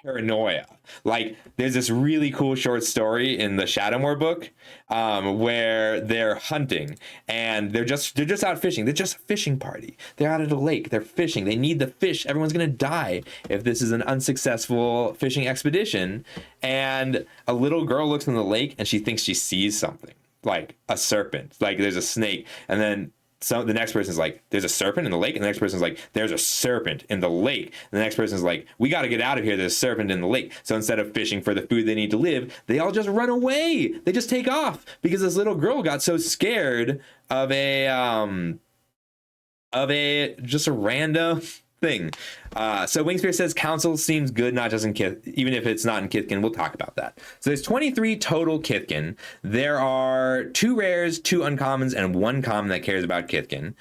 paranoia. Like, there's this really cool short story in the Shadowmoor book where they're hunting and they're just out fishing. They're just a fishing party. They're out at a lake. They're fishing. They need the fish. Everyone's going to die if this is an unsuccessful fishing expedition. And a little girl looks in the lake and she thinks she sees something. Like a serpent, like there's a snake, and then the next person's like, there's a serpent in the lake, and the next person's like, there's a serpent in the lake, and the next person's like, we got to get out of here, there's a serpent in the lake. So instead of fishing for the food they need to live, they all just run away. They just take off because this little girl got so scared of a just a random thing. So Wingspear says council seems good, not just in Kith, even if it's not in Kithkin. We'll talk about that. So there's 23 total Kithkin. There are 2 rares, 2 uncommons, and 1 common that cares about Kithkin.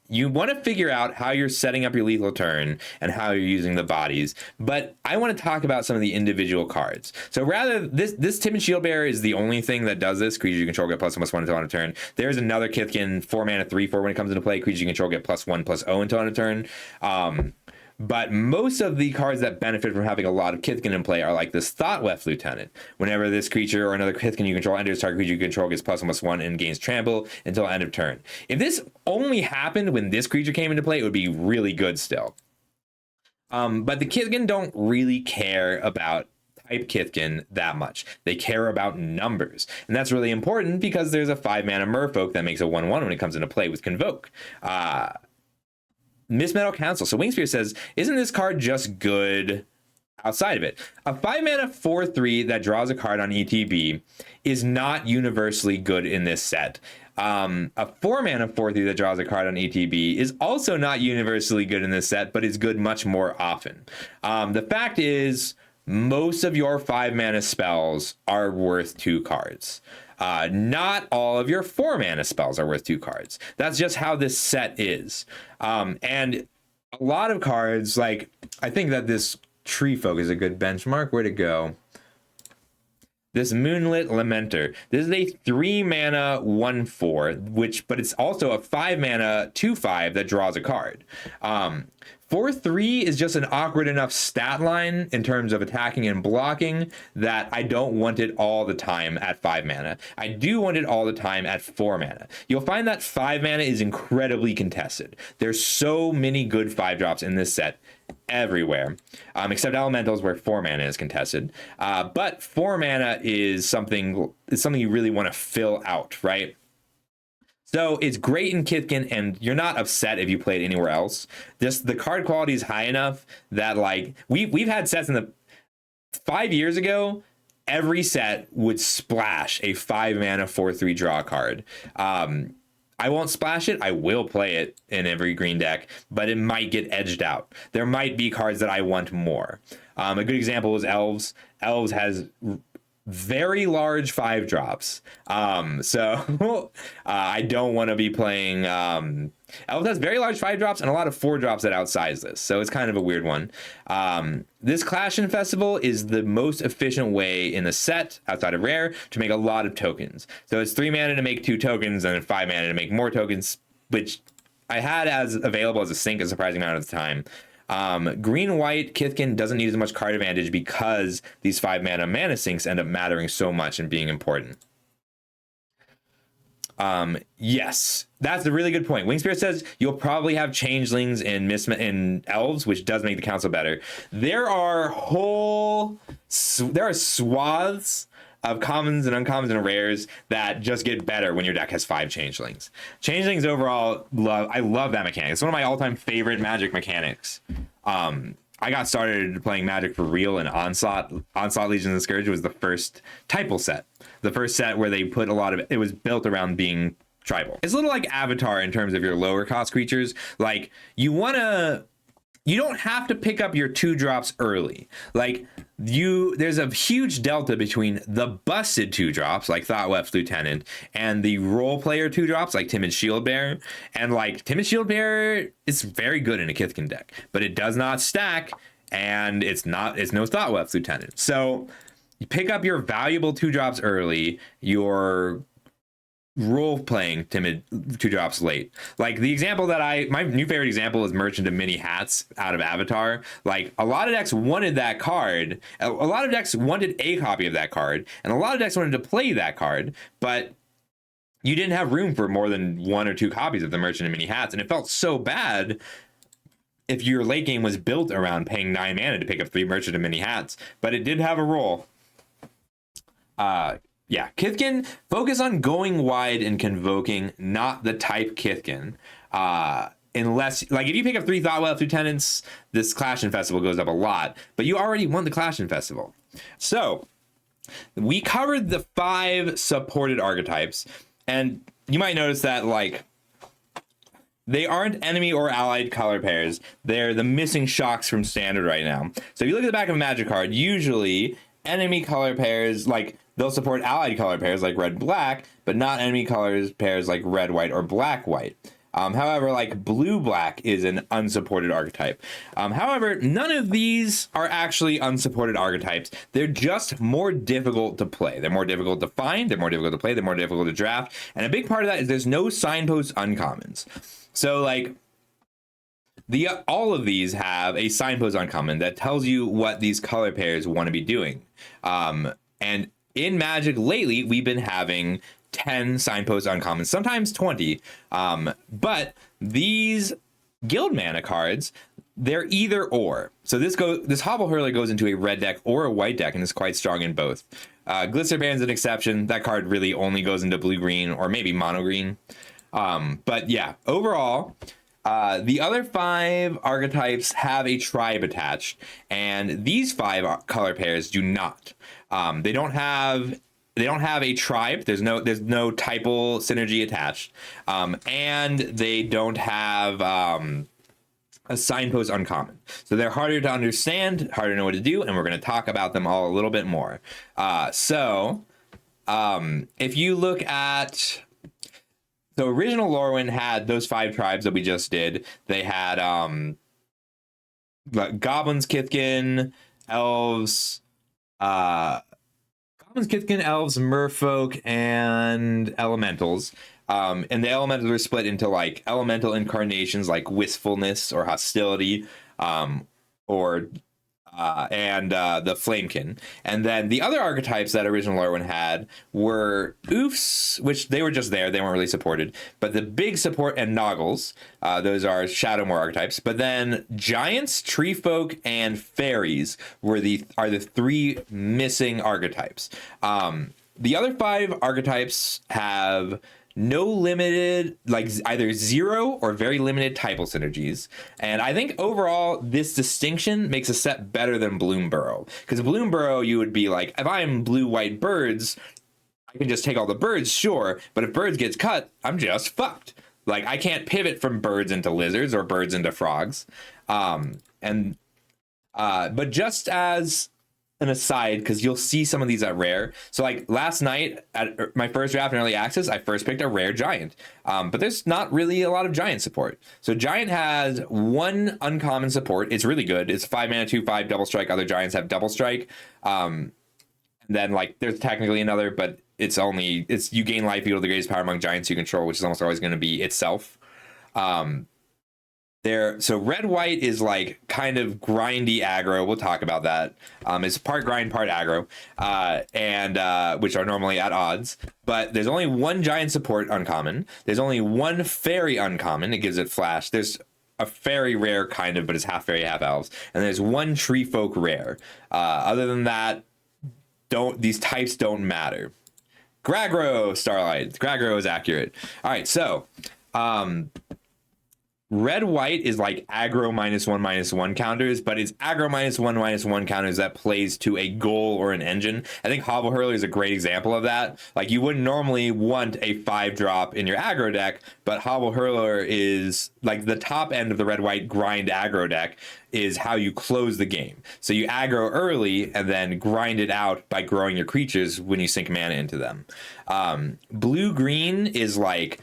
You want to figure out how you're setting up your lethal turn and how you're using the bodies, but I want to talk about some of the individual cards. So rather, this Tip and Shieldbearer is the only thing that does this. Creatures you control get +1/+1 until on a turn. There's another Kithkin, 4 mana 3/4 when it comes into play. Creatures you control get +1/+0 until on a turn. But most of the cards that benefit from having a lot of Kithkin in play are like this Thought Weft Lieutenant. Whenever this creature or another Kithkin you control enters, target creature you control gets +1/+1 and gains trample until end of turn. If this only happened when this creature came into play, it would be really good still. But the Kithkin don't really care about type Kithkin that much. They care about numbers. And that's really important because there's a 5-mana merfolk that makes a 1/1 when it comes into play with Convoke. Miss Metal Council. So Wingspear says, isn't this card just good outside of it? A 5-mana 4/3 that draws a card on ETB is not universally good in this set. A 4-mana 4/3 that draws a card on ETB is also not universally good in this set, but is good much more often. The fact is, most of your 5-mana spells are worth 2 cards. Not all of your 4-mana spells are worth 2 cards. That's just how this set is. And a lot of cards, like, I think that this Tree Folk is a good benchmark. Where'd it go? This Moonlit Lamenter. This is a 3-mana 1/4, but it's also a 5-mana 2/5 that draws a card. 4/3 is just an awkward enough stat line in terms of attacking and blocking that I don't want it all the time at 5 mana. I do want it all the time at 4 mana. You'll find that 5 mana is incredibly contested. There's so many good 5-drops in this set everywhere, except elementals where 4 mana is contested. But 4 mana is something you really want to fill out, right? So it's great in Kithkin, and you're not upset if you play it anywhere else. Just the card quality is high enough that, like, we've had sets in the 5 years ago, every set would splash a 5-mana 4/3 draw card. I won't splash it. I will play it in every green deck, but it might get edged out. There might be cards that I want more. A good example is Elves. Elves has very large 5-drops. So I don't want to be playing. Elves has very large 5-drops and a lot of 4-drops that outsize this. So it's kind of a weird one. This Clash and Festival is the most efficient way in the set outside of rare to make a lot of tokens. So it's 3 mana to make 2 tokens and 5 mana to make more tokens, which I had as available as a sink a surprising amount of the time. Green-white Kithkin doesn't need as much card advantage because these 5-mana mana sinks end up mattering so much and being important. Yes, that's a really good point. Wingspirit says you'll probably have changelings in Elves, which does make the council better. There are swaths of commons and uncommons and rares that just get better when your deck has 5 changelings. Changelings overall, I love that mechanic. It's one of my all-time favorite Magic mechanics. I got started playing Magic for real in Onslaught. Onslaught Legions and Scourge was the first typal set. The first set where they put a lot of it was built around being tribal. It's a little like Avatar in terms of your lower cost creatures. Like, you don't have to pick up your 2-drops early. Like, there's a huge delta between the busted 2-drops, like Thoughtwept Lieutenant, and the role player 2-drops, like Timid Shieldbearer. And, like, Timid Shieldbearer is very good in a Kithkin deck, but it does not stack, and it's no Thoughtwept Lieutenant. So you pick up your valuable 2-drops early, your role playing timid 2-drops late. Like the example that my new favorite example is Merchant of Many Hats out of Avatar. Like a lot of decks wanted that card. A lot of decks wanted a copy of that card, and a lot of decks wanted to play that card, but you didn't have room for more than 1 or 2 copies of the Merchant of Many Hats, and it felt so bad if your late game was built around paying 9 mana to pick up 3 Merchant of Many Hats, but it did have a role. Yeah, Kithkin, focus on going wide and convoking, not the type Kithkin. Unless, like, if you pick up 3 Thoughtwept Lieutenants, this Clash and Festival goes up a lot, but you already won the Clash and Festival. So, we covered the 5 supported archetypes, and you might notice that, like, they aren't enemy or allied color pairs. They're the missing shocks from standard right now. So if you look at the back of a Magic card, usually enemy color pairs, like, they'll support allied color pairs like red-black, but not enemy colors pairs like red-white or black-white. However, like blue-black is an unsupported archetype. However, none of these are actually unsupported archetypes. They're just more difficult to play. They're more difficult to find, they're more difficult to play, they're more difficult to draft. And a big part of that is there's no signpost uncommons. So like all of these have a signpost uncommon that tells you what these color pairs want to be doing. And in Magic lately, we've been having 10 signpost uncommons, sometimes 20. But these guild mana cards they're either or. So this Hobble Hurler goes into a red deck or a white deck and is quite strong in both. Glister Band's an exception. That card really only goes into blue-green or maybe mono-green. But yeah, overall, the other 5 archetypes have a tribe attached, and these 5 color pairs do not. They don't have a tribe. There's no typal synergy attached, and they don't have a signpost uncommon. So they're harder to understand, harder to know what to do, and we're going to talk about them all a little bit more. So if you look at... So original Lorwyn had those 5 tribes that we just did. They had goblins, Kithkin, elves, merfolk, and elementals. And the elementals are split into like elemental incarnations like wistfulness or hostility, and the flamekin. And then the other archetypes that original Lorwyn had were oofs, which they were just there, they weren't really supported, but the big support, and noggles, those are Shadowmoor archetypes. But then giants, tree folk, and fairies are the 3 missing archetypes. The other 5 archetypes have no limited, like either 0 or very limited typal synergies. And I think overall this distinction makes a set better than Bloomburrow. Because Bloomburrow, you would be like, if I'm blue-white birds, I can just take all the birds, sure. But if birds gets cut, I'm just fucked. Like, I can't pivot from birds into lizards or birds into frogs. But just as an aside, because you'll see some of these at rare. So like last night at my first draft in early access, I first picked a rare giant, but there's not really a lot of giant support. So giant has 1 uncommon support. It's really good. It's 5 mana, 2/5 double strike. Other giants have double strike. And then like there's technically another, but it's you gain life equal to the greatest power among giants you control, which is almost always going to be itself. So red white is like kind of grindy aggro. We'll talk about that. It's part grind, part aggro, and which are normally at odds. But there's only 1 giant support uncommon. There's only 1 fairy uncommon. It gives it flash. There's a fairy rare kind of, but it's half fairy, half elves. And there's 1 tree folk rare. Other than that, these types don't matter. Gragro Starlight. Gragro is accurate. All right, so. Red white is like aggro -1/-1 counters, but it's aggro -1/-1 counters that plays to a goal or an engine. I think Hobble Hurler is a great example of that. Like, you wouldn't normally want a 5-drop in your aggro deck, but Hobble Hurler is like the top end of the red white grind aggro deck, is how you close the game. So you aggro early and then grind it out by growing your creatures when you sink mana into them. Blue green is like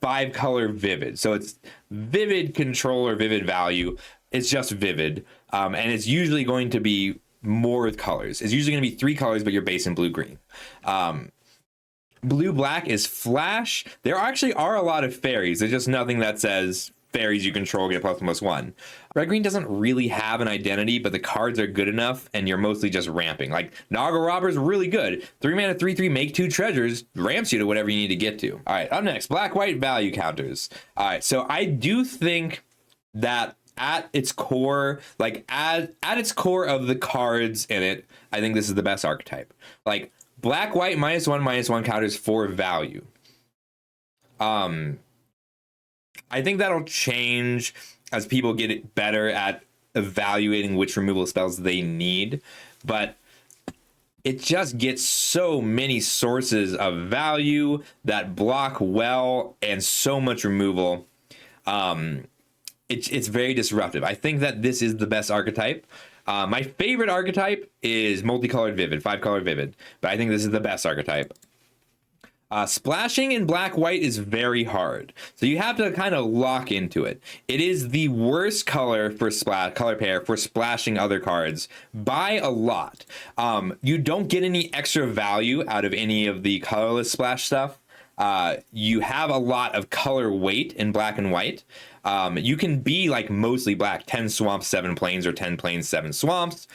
5-color vivid. So it's vivid control or vivid value. It's just vivid. And it's usually going to be more colors. It's usually going to be 3 colors, but you're based in blue green. Blue black is flash. There actually are a lot of fairies. There's just nothing that says fairies you control get +1/+1. Red green doesn't really have an identity, but the cards are good enough and you're mostly just ramping. Like Noggle Robber is really good. 3 mana 3/3 make 2 treasures, ramps you to whatever you need to get to. All right, up next, black white value counters. All right, so I do think that at its core, like at its core of the cards in it, I think this is the best archetype. Like black white -1/-1 counters for value. I think that'll change as people get it better at evaluating which removal spells they need, but it just gets so many sources of value that block well and so much removal. It's very disruptive. I think that this is the best archetype. My favorite archetype is multicolored vivid, 5-color vivid, but I think this is the best archetype. Splashing in black white is very hard, so you have to kind of lock into it. It is the worst color for color pair for splashing other cards by a lot. You don't get any extra value out of any of the colorless splash stuff. You have a lot of color weight in black and white. You can be like mostly black, 10 swamps, 7 plains, or 10 plains, 7 swamps.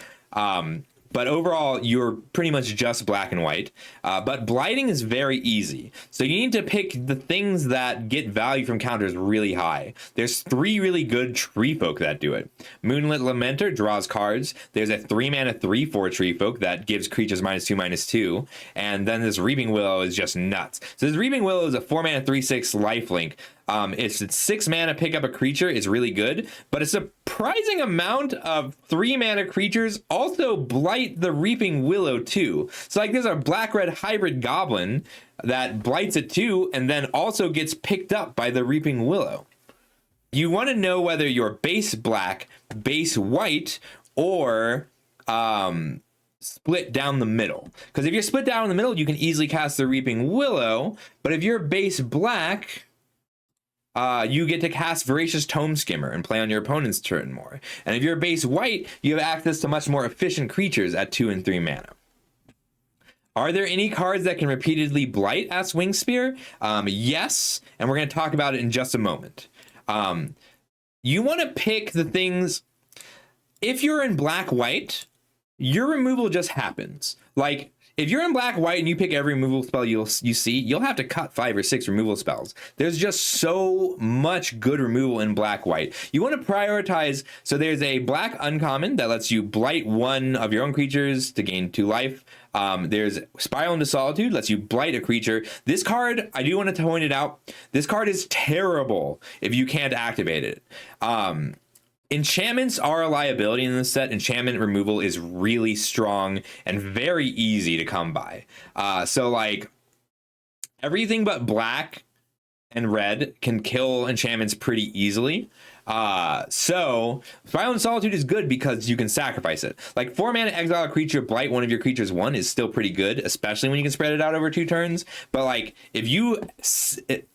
but overall, you're pretty much just black and white. But blighting is very easy. So you need to pick the things that get value from counters really high. There's 3 really good tree folk that do it. Moonlit Lamenter draws cards. There's a 3-mana 3/4 tree folk that gives creatures -2/2. And then this Reaping Willow is just nuts. So this Reaping Willow is a 4-mana 3/6 lifelink. It's 6 mana, pick up a creature is really good, but a surprising amount of 3-mana creatures also blight the Reaping Willow too. So like there's a black-red hybrid goblin that blights it too, and then also gets picked up by the Reaping Willow. You want to know whether you're base black, base white, or split down the middle. Because if you're split down the middle, you can easily cast the Reaping Willow, but if you're base black, you get to cast Voracious Tome Skimmer and play on your opponent's turn more. And if you're base white, you have access to much more efficient creatures at 2 and 3 mana. Are there any cards that can repeatedly blight? Asks Wingspear. Yes, and we're going to talk about it in just a moment. You want to pick the things. If you're in black-white, your removal just happens. Like, if you're in black-white and you pick every removal spell you see, you'll have to cut 5 or 6 removal spells. There's just so much good removal in black-white. You want to prioritize. So there's a black uncommon that lets you blight 1 of your own creatures to gain 2 life. There's Spiral into Solitude, lets you blight a creature. This card, I do want to point it out, this card is terrible if you can't activate it. Enchantments are a liability in this set. Enchantment removal is really strong and very easy to come by. So like everything but black and red can kill enchantments pretty easily. So Spiral into Solitude is good because you can sacrifice it. Like 4-mana exile a creature, blight one of your creatures 1 is still pretty good, especially when you can spread it out over 2 turns. But like if you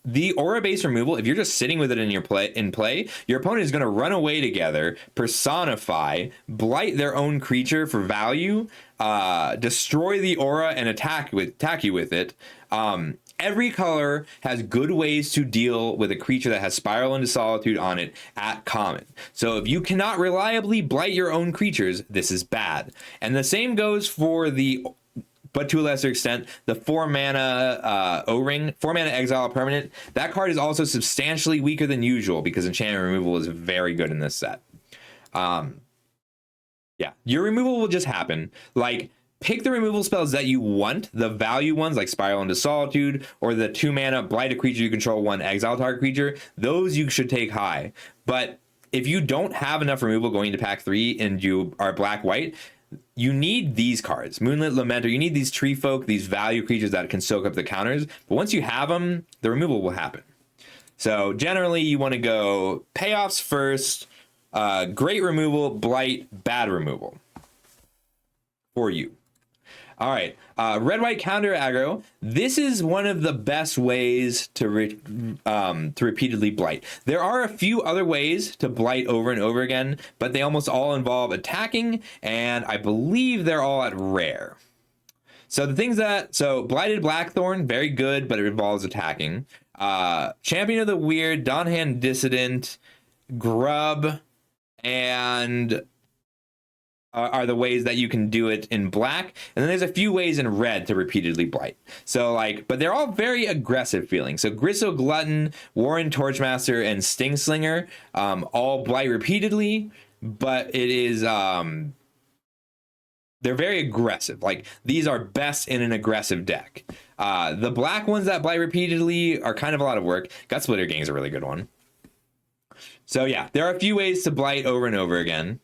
the aura based removal, if you're just sitting with it in your play, your opponent is going to run away together, personify, blight their own creature for value, destroy the aura and attack you with it. Every color has good ways to deal with a creature that has Spiral into Solitude on it at common. So if you cannot reliably blight your own creatures, this is bad. And the same goes for but to a lesser extent, the 4-mana O-Ring, 4-mana exile permanent. That card is also substantially weaker than usual because enchantment removal is very good in this set. Yeah, your removal will just happen. Like, pick the removal spells that you want, the value ones like Spiral into Solitude, or the 2-mana blight a creature you control 1 exile target creature. Those you should take high. But if you don't have enough removal going into pack 3 and you are black-white, you need these cards. Moonlit Lamenter, you need these tree folk, these value creatures that can soak up the counters. But once you have them, the removal will happen. So generally, you want to go payoffs first, great removal, blight, bad removal for you. All right, red-white counter aggro. This is one of the best ways to repeatedly blight. There are a few other ways to blight over and over again, but they almost all involve attacking, and I believe they're all at rare. So the things Blighted Blackthorn, very good, but it involves attacking. Champion of the Weird, Dawnhand Dissident, Grub, and are the ways that you can do it in black. And then there's a few ways in red to repeatedly blight. So like, but they're all very aggressive feeling. So Gristle Glutton, Warren Torchmaster, and Stingslinger all blight repeatedly, but it is they're very aggressive. Like these are best in an aggressive deck. The black ones that blight repeatedly are kind of a lot of work. Gutsplitter Gang is a really good one. So yeah, there are a few ways to blight over and over again.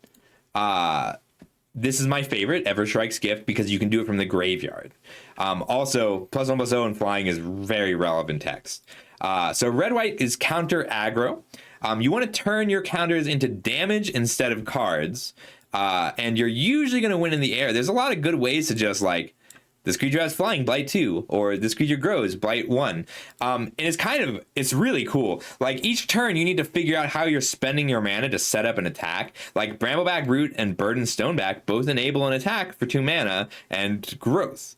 This is my favorite, Everstrike's Gift, because you can do it from the graveyard. Also, +1/+0 and flying is very relevant text. So red-white is counter aggro. You want to turn your counters into damage instead of cards. And you're usually going to win in the air. There's a lot of good ways to just like, this creature has flying, blight 2, or this creature grows, blight 1. And it's really cool. Like each turn, you need to figure out how you're spending your mana to set up an attack. Like Brambleback Root and Burden Stoneback both enable an attack for 2 mana and growth.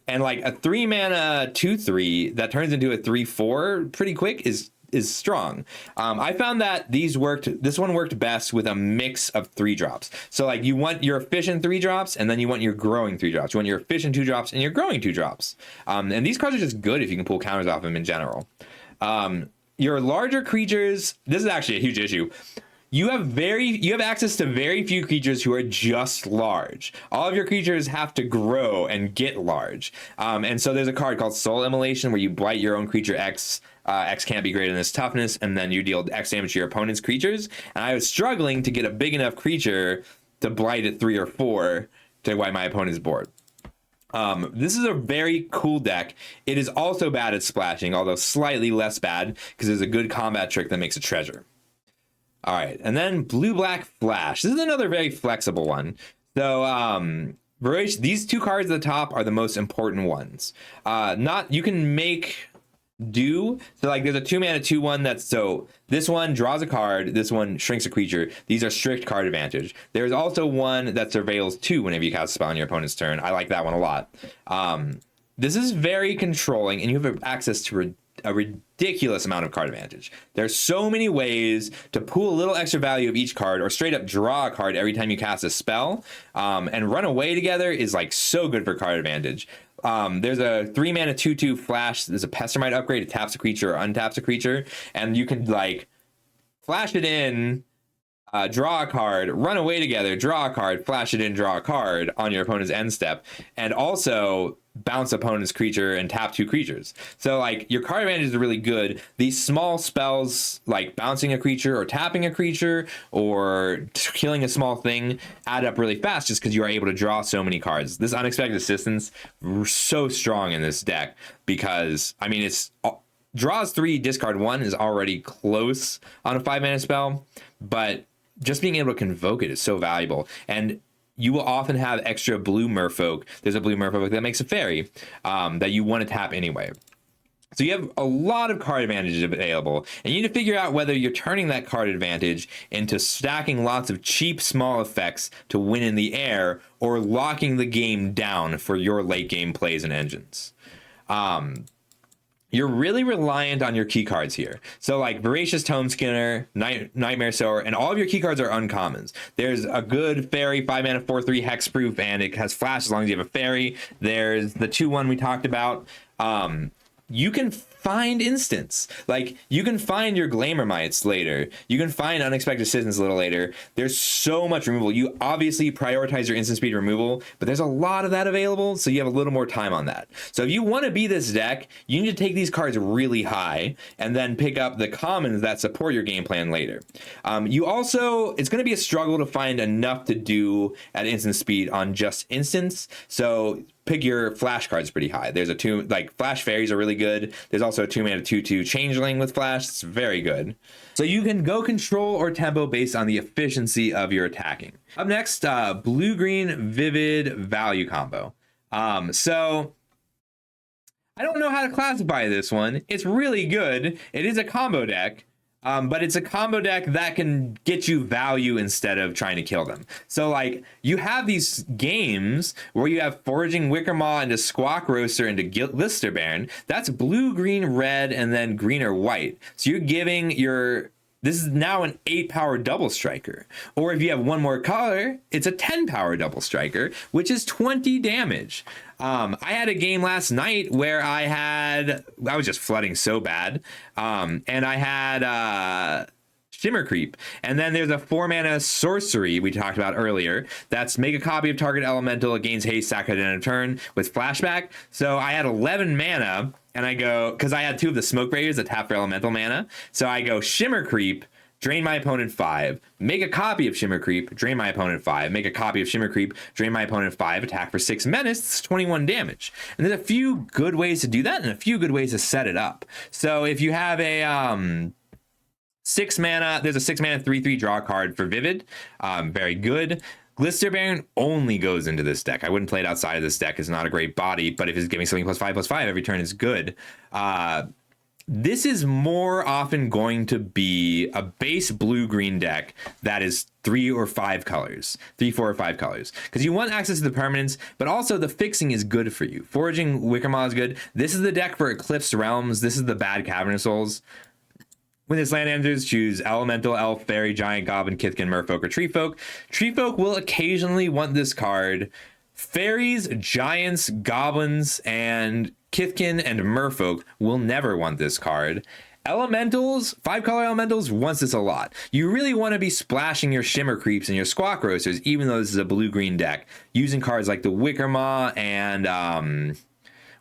And like a 3-mana 2/3 that turns into a 3/4 pretty quick is is strong. I found that this one worked best with a mix of 3-drops. So like you want your efficient 3-drops, and then you want your growing 3-drops. You want your efficient 2-drops and your growing 2-drops. And these cards are just good if you can pull counters off them in general. Your larger creatures, this is actually a huge issue. You have access to very few creatures who are just large. All of your creatures have to grow and get large. And so there's a card called Soul Immolation where you blight your own creature X. X can't be greater than its toughness, and then you deal X damage to your opponent's creatures. And I was struggling to get a big enough creature to blight at 3 or 4 to wipe my opponent's board. This is a very cool deck. It is also bad at splashing, although slightly less bad because there's a good combat trick that makes a treasure. All right, and then Blue-Black Flash. This is another very flexible one. So these 2 cards at the top are the most important ones. You can make do. So like there's a 2-mana 2/1 that's, so this one draws a card, this one shrinks a creature. These are strict card advantage. There's also one that surveils 2 whenever you cast a spell on your opponent's turn. I like that one a lot. This is very controlling, and you have access to a ridiculous amount of card advantage. There's so many ways to pool a little extra value of each card, or straight up draw a card every time you cast a spell. And run away together is like so good for card advantage. There's a 3-mana 2/2 flash. There's a Pestermite upgrade. It taps a creature or untaps a creature, and you can like flash it in, draw a card, run away together, draw a card, flash it in, draw a card on your opponent's end step, and also bounce opponent's creature and tap 2 creatures. So like your card advantage is really good. These small spells like bouncing a creature or tapping a creature or killing a small thing add up really fast just because you are able to draw so many cards. This Unexpected Assistance so strong in this deck because I mean it's draws 3, discard 1 is already close on a 5-mana spell, but just being able to convoke it is so valuable. And you will often have extra blue merfolk. There's a blue merfolk that makes a fairy that you want to tap anyway. So you have a lot of card advantages available, and you need to figure out whether you're turning that card advantage into stacking lots of cheap small effects to win in the air, or locking the game down for your late game plays and engines. You're really reliant on your key cards here. So like Voracious Tomeskinner, Nightmare Sower, and all of your key cards are uncommons. There's a good fairy, 5-mana 4/3 hexproof, and it has flash as long as you have a fairy. There's the 2/1 we talked about. You can find instants. Like you can find your Glamour Mites later. You can find Unexpected Assistance a little later. There's so much removal. You obviously prioritize your instant speed removal, but there's a lot of that available, so you have a little more time on that. So if you want to be this deck, you need to take these cards really high and then pick up the commons that support your game plan later. It's going to be a struggle to find enough to do at instant speed on just instants. So pick your flash cards pretty high. There's flash fairies are really good. There's also a 2-mana 2/2 changeling with flash. It's very good. So you can go control or tempo based on the efficiency of your attacking. Up next, blue-green vivid value combo. So I don't know how to classify this one. It's really good. It is a combo deck. But it's a combo deck that can get you value instead of trying to kill them. So like you have these games where you have Foraging Wickermaw into Squawk Roaster into Glisterbairn. That's blue, green, red, and then green or white. So you're giving this is now an 8-power double striker. Or if you have one more color, it's a 10-power double striker, which is 20 damage. I had a game last night where I was just flooding so bad. And I had Shimmer Creep. And then there's a 4-mana sorcery we talked about earlier. That's make a copy of target elemental. It gains haste, sack it in a turn with flashback. So I had 11 mana. And I go, because I had 2 of the Smoke Barriers that tap for elemental mana. So I go Shimmer Creep, drain my opponent 5, make a copy of Shimmer Creep, drain my opponent 5, make a copy of Shimmer Creep, drain my opponent 5, attack for 6 menace, it's 21 damage. And there's a few good ways to do that and a few good ways to set it up. So if you have a 6 mana, there's a 6-mana 3/3 draw card for Vivid, very good. Glisterbairn only goes into this deck. I wouldn't play it outside of this deck. It's not a great body, but if it's giving something +5/+5 every turn is good. This is more often going to be a base blue-green deck that is 3 or 5 colors, 3, 4, or 5 colors, because you want access to the permanents, but also the fixing is good for you. Foraging Wickermaw is good. This is the deck for Eclipsed Realms. This is the bad Cavernous Souls. When this land enters, choose Elemental, Elf, Fairy, Giant, Goblin, Kithkin, Merfolk, or Treefolk. Treefolk will occasionally want this card. Fairies, Giants, Goblins, and Kithkin and Merfolk will never want this card. Elementals, 5-color Elementals wants this a lot. You really want to be splashing your Shimmer Creeps and your Squawk Roasters, even though this is a blue-green deck, using cards like the Wickermaw and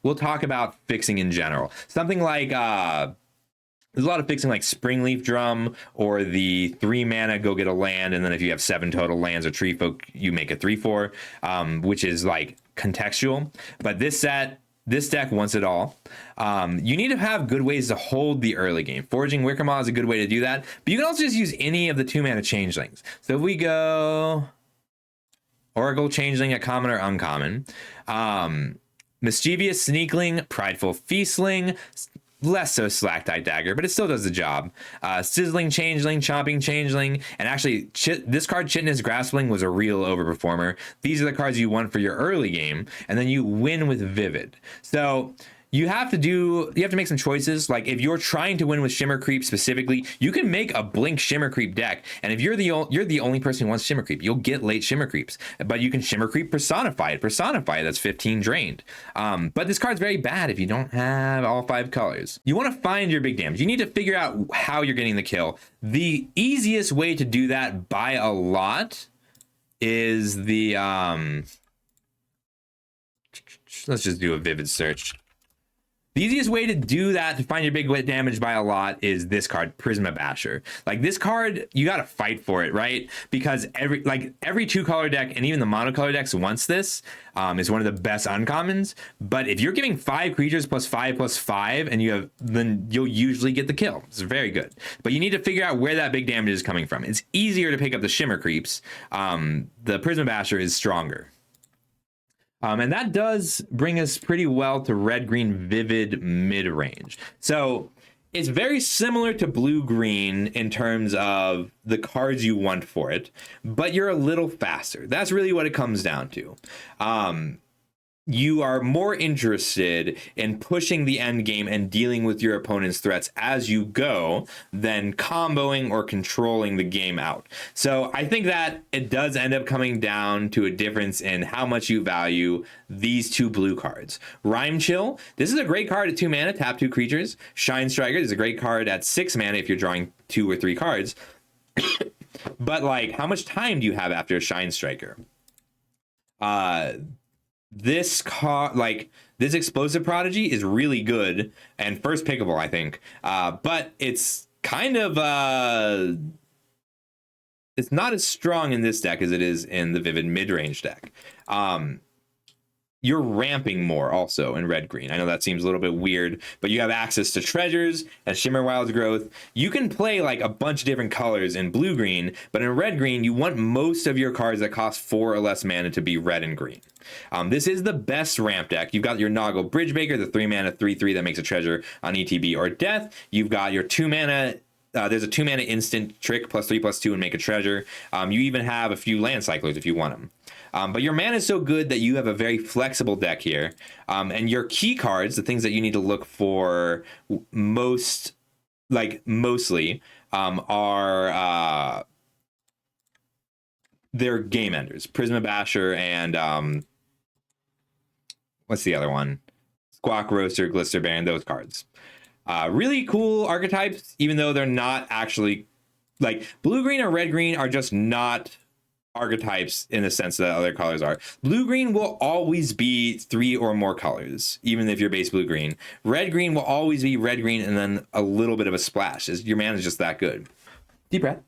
we'll talk about fixing in general. Something like there's a lot of fixing like Springleaf Drum or the 3-mana go get a land, and then if you have 7 total lands or Treefolk, you make a 3/4, which is like contextual. But this deck wants it all. You need to have good ways to hold the early game. Forging Wickermaw is a good way to do that, but you can also just use any of the 2-mana changelings. So if we go Oracle Changeling, a common or uncommon, Mischievous Sneakling, Prideful Feastling, less so Slack-Tide Dagger, but it still does the job. Sizzling Changeling, Chomping Changeling, and actually this card, Chitinous Graspling, was a real overperformer. These are the cards you want for your early game, and then you win with Vivid. So you have to make some choices. Like if you're trying to win with Shimmer Creep specifically, you can make a Blink Shimmer Creep deck, and if you're the only person who wants Shimmer Creep, you'll get late Shimmer Creeps. But you can Shimmer Creep Personify it. That's 15 drained. But this card's very bad if you don't have all 5 colors. You want to find your big damage. You need to figure out how you're getting the kill. The easiest way to do that by a lot is the let's just do a Vivid search. The easiest way to do that, to find your big damage by a lot, is this card, Prisma Basher. Like this card, you got to fight for it, right? Because every 2-color deck and even the monocolor decks wants this. Is one of the best uncommons. But if you're giving 5 creatures +5/+5, and then you'll usually get the kill. It's very good. But you need to figure out where that big damage is coming from. It's easier to pick up the Shimmer Creeps. The Prisma Basher is stronger. And that does bring us pretty well to red-green Vivid mid-range. So it's very similar to blue-green in terms of the cards you want for it, but you're a little faster. That's really what it comes down to. You are more interested in pushing the end game and dealing with your opponent's threats as you go than comboing or controlling the game out. So I think that it does end up coming down to a difference in how much you value these 2 blue cards. Rhyme Chill, this is a great card at 2 mana, tap 2 creatures. Shine Striker is a great card at 6 mana if you're drawing 2 or 3 cards. But like, how much time do you have after a Shine Striker? This Explosive Prodigy is really good and first pickable, I think. But it's kind of it's not as strong in this deck as it is in the Vivid mid-range deck. You're ramping more also in red-green. I know that seems a little bit weird, but you have access to treasures and Shimmer Wild's Growth. You can play like a bunch of different colors in blue-green, but in red-green, you want most of your cards that cost 4 or less mana to be red and green. This is the best ramp deck. You've got your Noggle Bridgebreaker, the 3-mana 3/3 that makes a treasure on ETB or death. You've got your 2-mana there's a 2-mana instant trick +3/+2 and make a treasure. You even have a few land cyclers if you want them. But your mana is so good that you have a very flexible deck here. And your key cards, the things that you need to look for mostly, are they're game enders. Prisma Basher and what's the other one? Squawk Roaster, Glister Baron, those cards. Really cool archetypes, even though they're not actually, like, blue-green or red-green are just not archetypes in the sense that other colors are. Blue-green will always be 3 or more colors, even if you're base blue-green. Red-green will always be red-green and then a little bit of a splash. Your mana is just that good. Deep breath.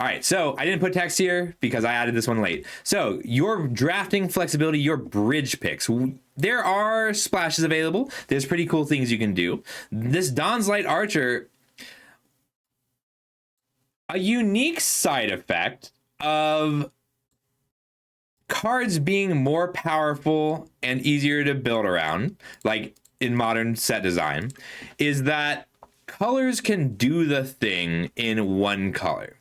All right, so I didn't put text here because I added this one late. So your drafting flexibility, your bridge picks. There are splashes available. There's pretty cool things you can do. This Dawn's Light Archer, a unique side effect of cards being more powerful and easier to build around, like in modern set design, is that colors can do the thing in one color.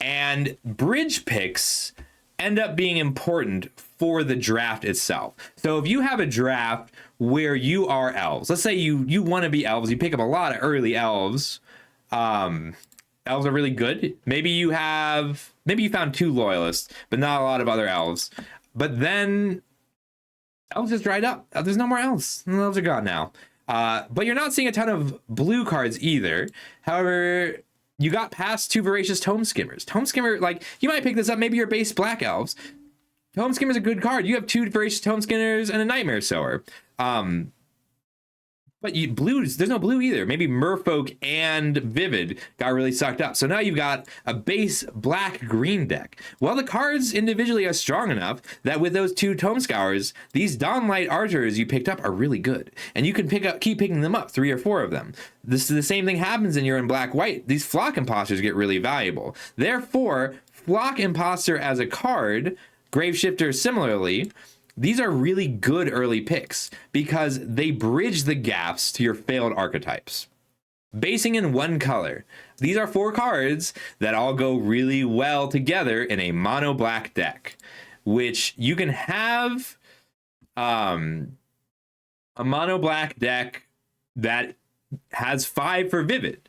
And bridge picks end up being important for the draft itself. So if you have a draft where you are elves, let's say you want to be elves, you pick up a lot of early elves. Elves are really good. Maybe you found 2 loyalists, but not a lot of other elves. But then elves just dried up. There's no more elves. The elves are gone now. But you're not seeing a ton of blue cards either. However, you got past 2 Voracious Tome Skimmers. Tome Skimmer, like, you might pick this up. Maybe you're base black elves. Tome Skimmer's a good card. You have 2 Voracious Tome Skimmers and a Nightmare Sower. But blues, there's no blue either. Maybe Merfolk and Vivid got really sucked up. So now you've got a base black-green deck. Well, the cards individually are strong enough that with those 2 Tome Scours, these Dawnlight Archers you picked up are really good. And you can keep picking them up, 3 or 4 of them. The same thing happens when you're in black-white. These Flock Imposters get really valuable. Therefore, Flock Imposter as a card, Graveshifter similarly, these are really good early picks because they bridge the gaps to your failed archetypes. Basing in 1 color, these are 4 cards that all go really well together in a mono black deck, which you can have a mono black deck that has 5 for Vivid.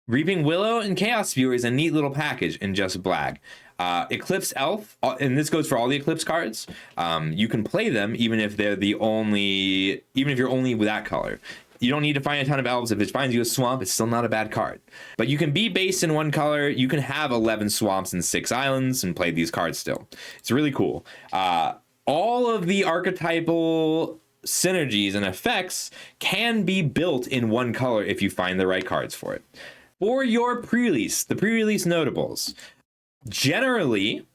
Reaping Willow and Chaos Spewer is a neat little package in just black. Eclipsed Elf, and this goes for all the Eclipse cards. You can play them even if they're even if you're only with that color. You don't need to find a ton of elves. If it finds you a swamp, it's still not a bad card. But you can be based in 1 color. You can have 11 swamps and 6 islands and play these cards still. It's really cool. All of the archetypal synergies and effects can be built in 1 color if you find the right cards for it. For your pre-release, the pre-release notables, generally,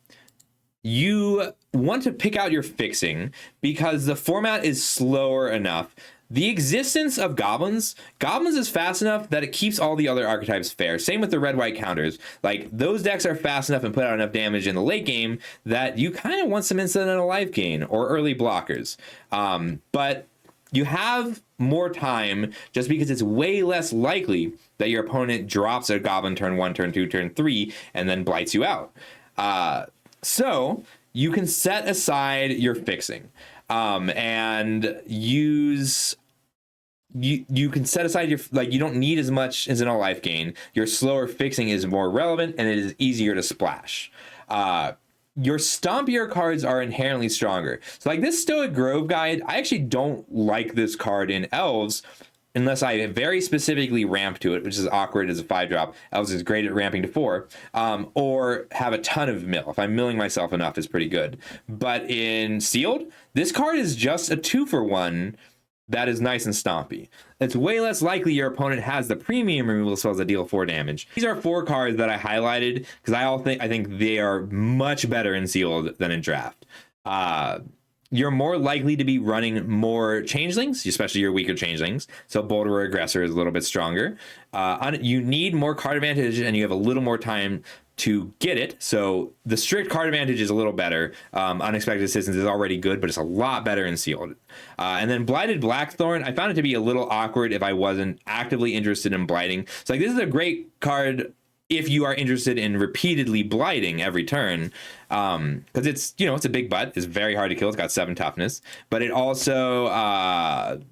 you want to pick out your fixing because the format is slower enough. The existence of goblins is fast enough that it keeps all the other archetypes fair. Same with the red-white counters. Like, those decks are fast enough and put out enough damage in the late game that you kind of want some incidental life gain or early blockers. But you have more time just because it's way less likely that your opponent drops a goblin turn 1, turn 2, turn 3, and then blights you out. So you can set aside your fixing and use... You can set aside your, like, you don't need as much incidental life gain. Your slower fixing is more relevant and it is easier to splash. Your stompier cards are inherently stronger. So like this Stoic Grove guide, I actually don't like this card in Elves unless I very specifically ramp to it, which is awkward as a 5-drop. Elves is great at ramping to 4, or have a ton of mill. If I'm milling myself enough, it's pretty good. But in Sealed, this card is just a 2-for-1 that is nice and stompy. It's way less likely your opponent has the premium removal spells that deal 4 damage. These are 4 cards that I highlighted because I think they are much better in Sealed than in Draft. You're more likely to be running more changelings, especially your weaker changelings. So Boulder Aggressor is a little bit stronger. You need more card advantage and you have a little more time to get it. So the strict card advantage is a little better. Unexpected Assistance is already good, but it's a lot better in Sealed. And then Blighted Blackthorn, I found it to be a little awkward if I wasn't actively interested in blighting. So like this is a great card if you are interested in repeatedly blighting every turn, because it's, you know, it's a big butt. It's very hard to kill. It's got 7 toughness, but it also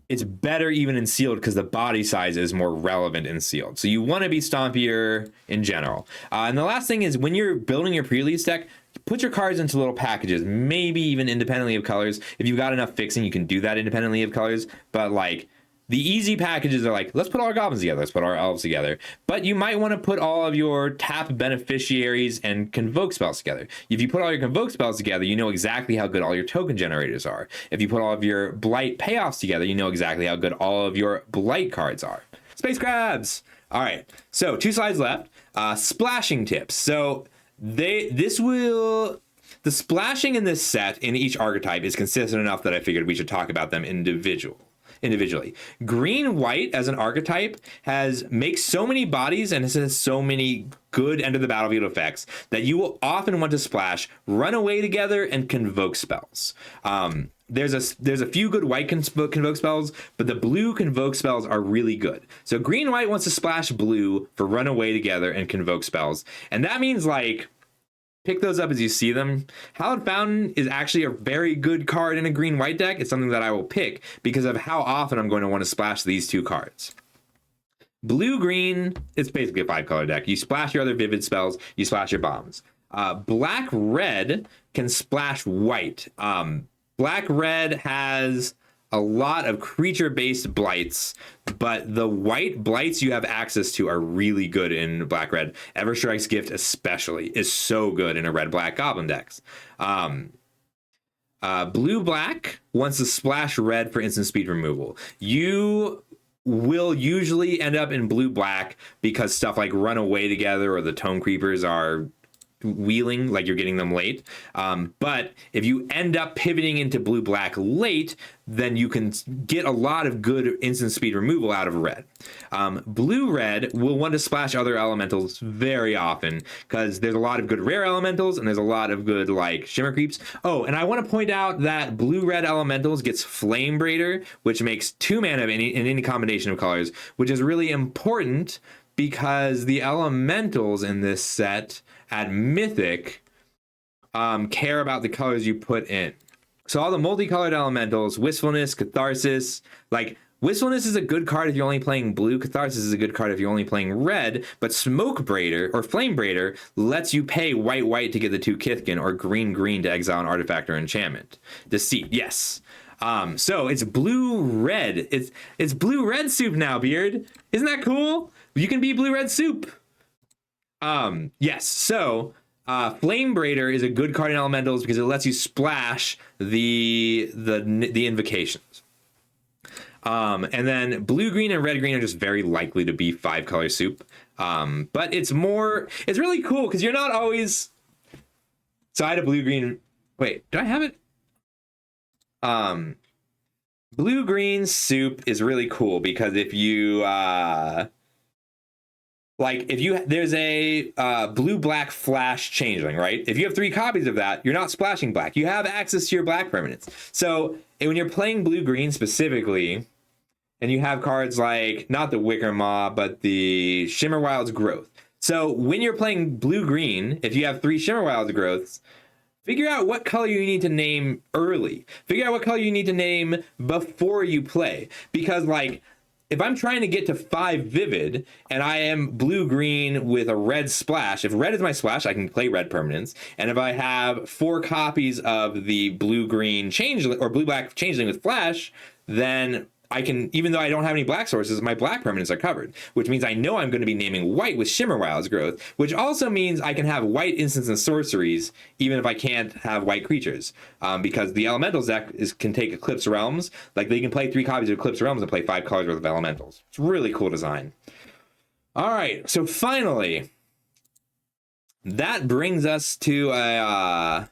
it's better even in Sealed because the body size is more relevant in Sealed. So you want to be stompier in general. And the last thing is when you're building your pre-release deck, put your cards into little packages, maybe even independently of colors. If you've got enough fixing, you can do that independently of colors. But like the easy packages are like, let's put all our goblins together, let's put our elves together. But you might want to put all of your tap beneficiaries and convoke spells together. If you put all your convoke spells together, you know exactly how good all your token generators are. If you put all of your blight payoffs together, you know exactly how good all of your blight cards are. Space Crabs! All right, so 2 slides left. Splashing tips. So the splashing in this set in each archetype is consistent enough that I figured we should talk about them individually. Green white as an archetype makes so many bodies and has so many good end of the battlefield effects that you will often want to splash, run away together, and convoke spells. there's a few good white convoke spells, but the blue convoke spells are really good. So green white wants to splash blue for run away together and convoke spells, and that means like pick those up as you see them. Hallowed Fountain is actually a very good card in a green white deck. It's something that I will pick because of how often I'm going to want to splash these two cards. Blue green, it's basically a 5-color deck. You splash your other vivid spells, you splash your bombs. Black red can splash white. Black red has a lot of creature-based blights, but the white blights you have access to are really good in black red. Everstrike's Gift especially is so good in a red-black goblin decks. Blue black wants to splash red for instant speed removal. You will usually end up in blue black because stuff like Run Away Together or the Tome Creepers are wheeling, like you're getting them late. But if you end up pivoting into blue black late, then you can get a lot of good instant speed removal out of red. Blue red will want to splash other elementals very often because there's a lot of good rare elementals and there's a lot of good like shimmer creeps. Oh, and I want to point out that blue red elementals gets Flame Braider, which makes 2 mana in any combination of colors, which is really important because the elementals in this set at Mythic care about the colors you put in. So all the multicolored elementals, Wistfulness, Catharsis, like Wistfulness is a good card if you're only playing blue, Catharsis is a good card if you're only playing red, but Smoke Braider or Flame Braider lets you pay white to get the 2 Kithkin or green to exile an artifact or enchantment. Deceit, yes. So it's blue-red. It's blue-red soup now, Beard. Isn't that cool? You can be blue-red soup. Yes, so Flame Braider is a good card in elementals because it lets you splash the invocations. And then blue green and red green are just very likely to be 5-color soup. But it's really cool because you're not always. So I had a blue green. Wait, do I have it? Blue green soup is really cool because if you there's a blue black flash changeling, right? If you have 3 copies of that, you're not splashing black. You have access to your black permanents. So when you're playing blue green specifically, and you have cards like not the Wicker Maw, but the Shimmer Wilds Growth. So when you're playing blue green, if you have 3 Shimmer Wilds Growths, figure out what color you need to name early. Figure out what color you need to name before you play. Because like, if I'm trying to get to 5 vivid and I am blue-green with a red splash, if red is my splash, I can play red permanents. And if I have 4 copies of the blue-green changeling or blue-black changeling with flash, then I can, even though I don't have any black sources, my black permanents are covered, which means I know I'm going to be naming white with Shimmer Wilds Growth, which also means I can have white instants and sorceries, even if I can't have white creatures, because the Elementals deck can take Eclipsed Realms. Like, they can play 3 copies of Eclipsed Realms and play 5 colors worth of Elementals. It's really cool design. All right, so finally, that brings us to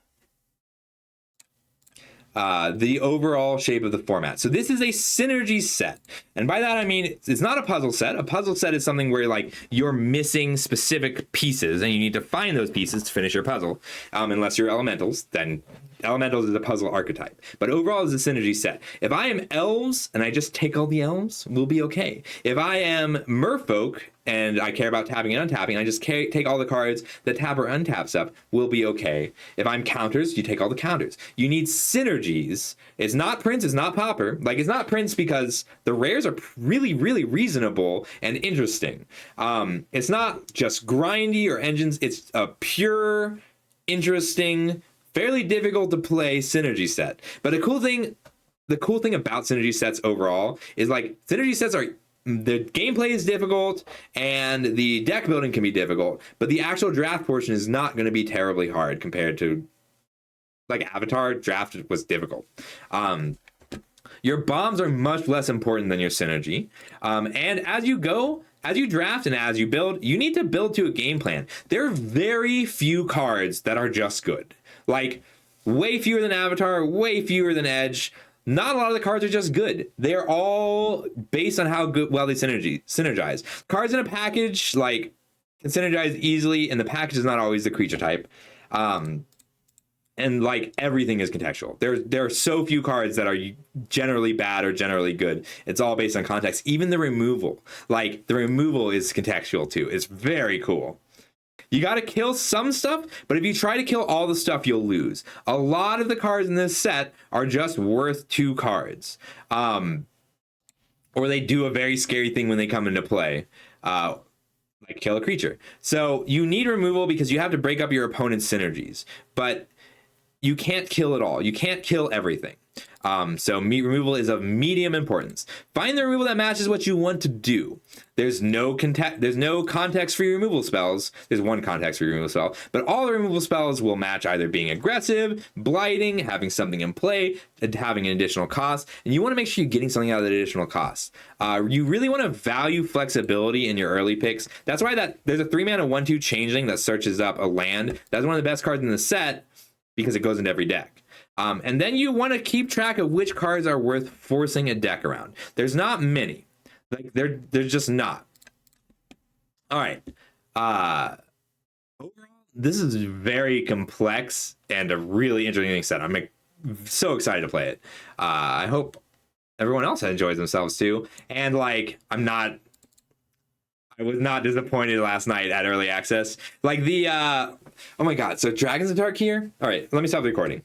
the overall shape of the format. So this is a synergy set. And by that, I mean, it's not a puzzle set. A puzzle set is something where like you're missing specific pieces and you need to find those pieces to finish your puzzle. Unless you're elementals, then elementals is a puzzle archetype. But overall, it's a synergy set. If I am elves and I just take all the elves, we'll be okay. If I am merfolk and I care about tapping and untapping, I just take all the cards that tap or untap stuff, we'll be okay. If I'm counters, you take all the counters. You need synergies. It's not Prince, it's not Pauper. Like, it's not Prince because the rares are really, really reasonable and interesting. It's not just grindy or engines. It's a pure, interesting, fairly difficult to play synergy set. But the cool thing about synergy sets overall is like synergy sets are, the gameplay is difficult and the deck building can be difficult, but the actual draft portion is not going to be terribly hard compared to like Avatar. Draft was difficult. Your bombs are much less important than your synergy. And as you draft and as you build, you need to build to a game plan. There are very few cards that are just good. Like, way fewer than Avatar, way fewer than Edge. Not a lot of the cards are just good. They're all based on how well they synergize. Cards in a package, like, can synergize easily, and the package is not always the creature type. and like everything is contextual. There are so few cards that are generally bad or generally good. It's all based on context. Even the removal, like the removal is contextual too. It's very cool. You got to kill some stuff, but if you try to kill all the stuff, you'll lose. A lot of the cards in this set are just worth 2 cards. Or they do a very scary thing when they come into play. Like kill a creature. So you need removal because you have to break up your opponent's synergies. But you can't kill it all. You can't kill everything. So removal is of medium importance. Find the removal that matches what you want to do. There's no context for your removal spells. There's one context for your removal spell, but all the removal spells will match either being aggressive, blighting, having something in play, and having an additional cost. And you want to make sure you're getting something out of the additional cost. You really want to value flexibility in your early picks. That's why there's a 3-mana 1/2 changeling that searches up a land. That's one of the best cards in the set because it goes into every deck. And then you want to keep track of which cards are worth forcing a deck around. There's not many. Like there's just not. All right. Overall, this is very complex and a really interesting set. I'm so excited to play it. I hope everyone else enjoys themselves too. And like, I was not disappointed last night at early access. Like oh my God. So Dragons of Dark here. All right, let me stop the recording.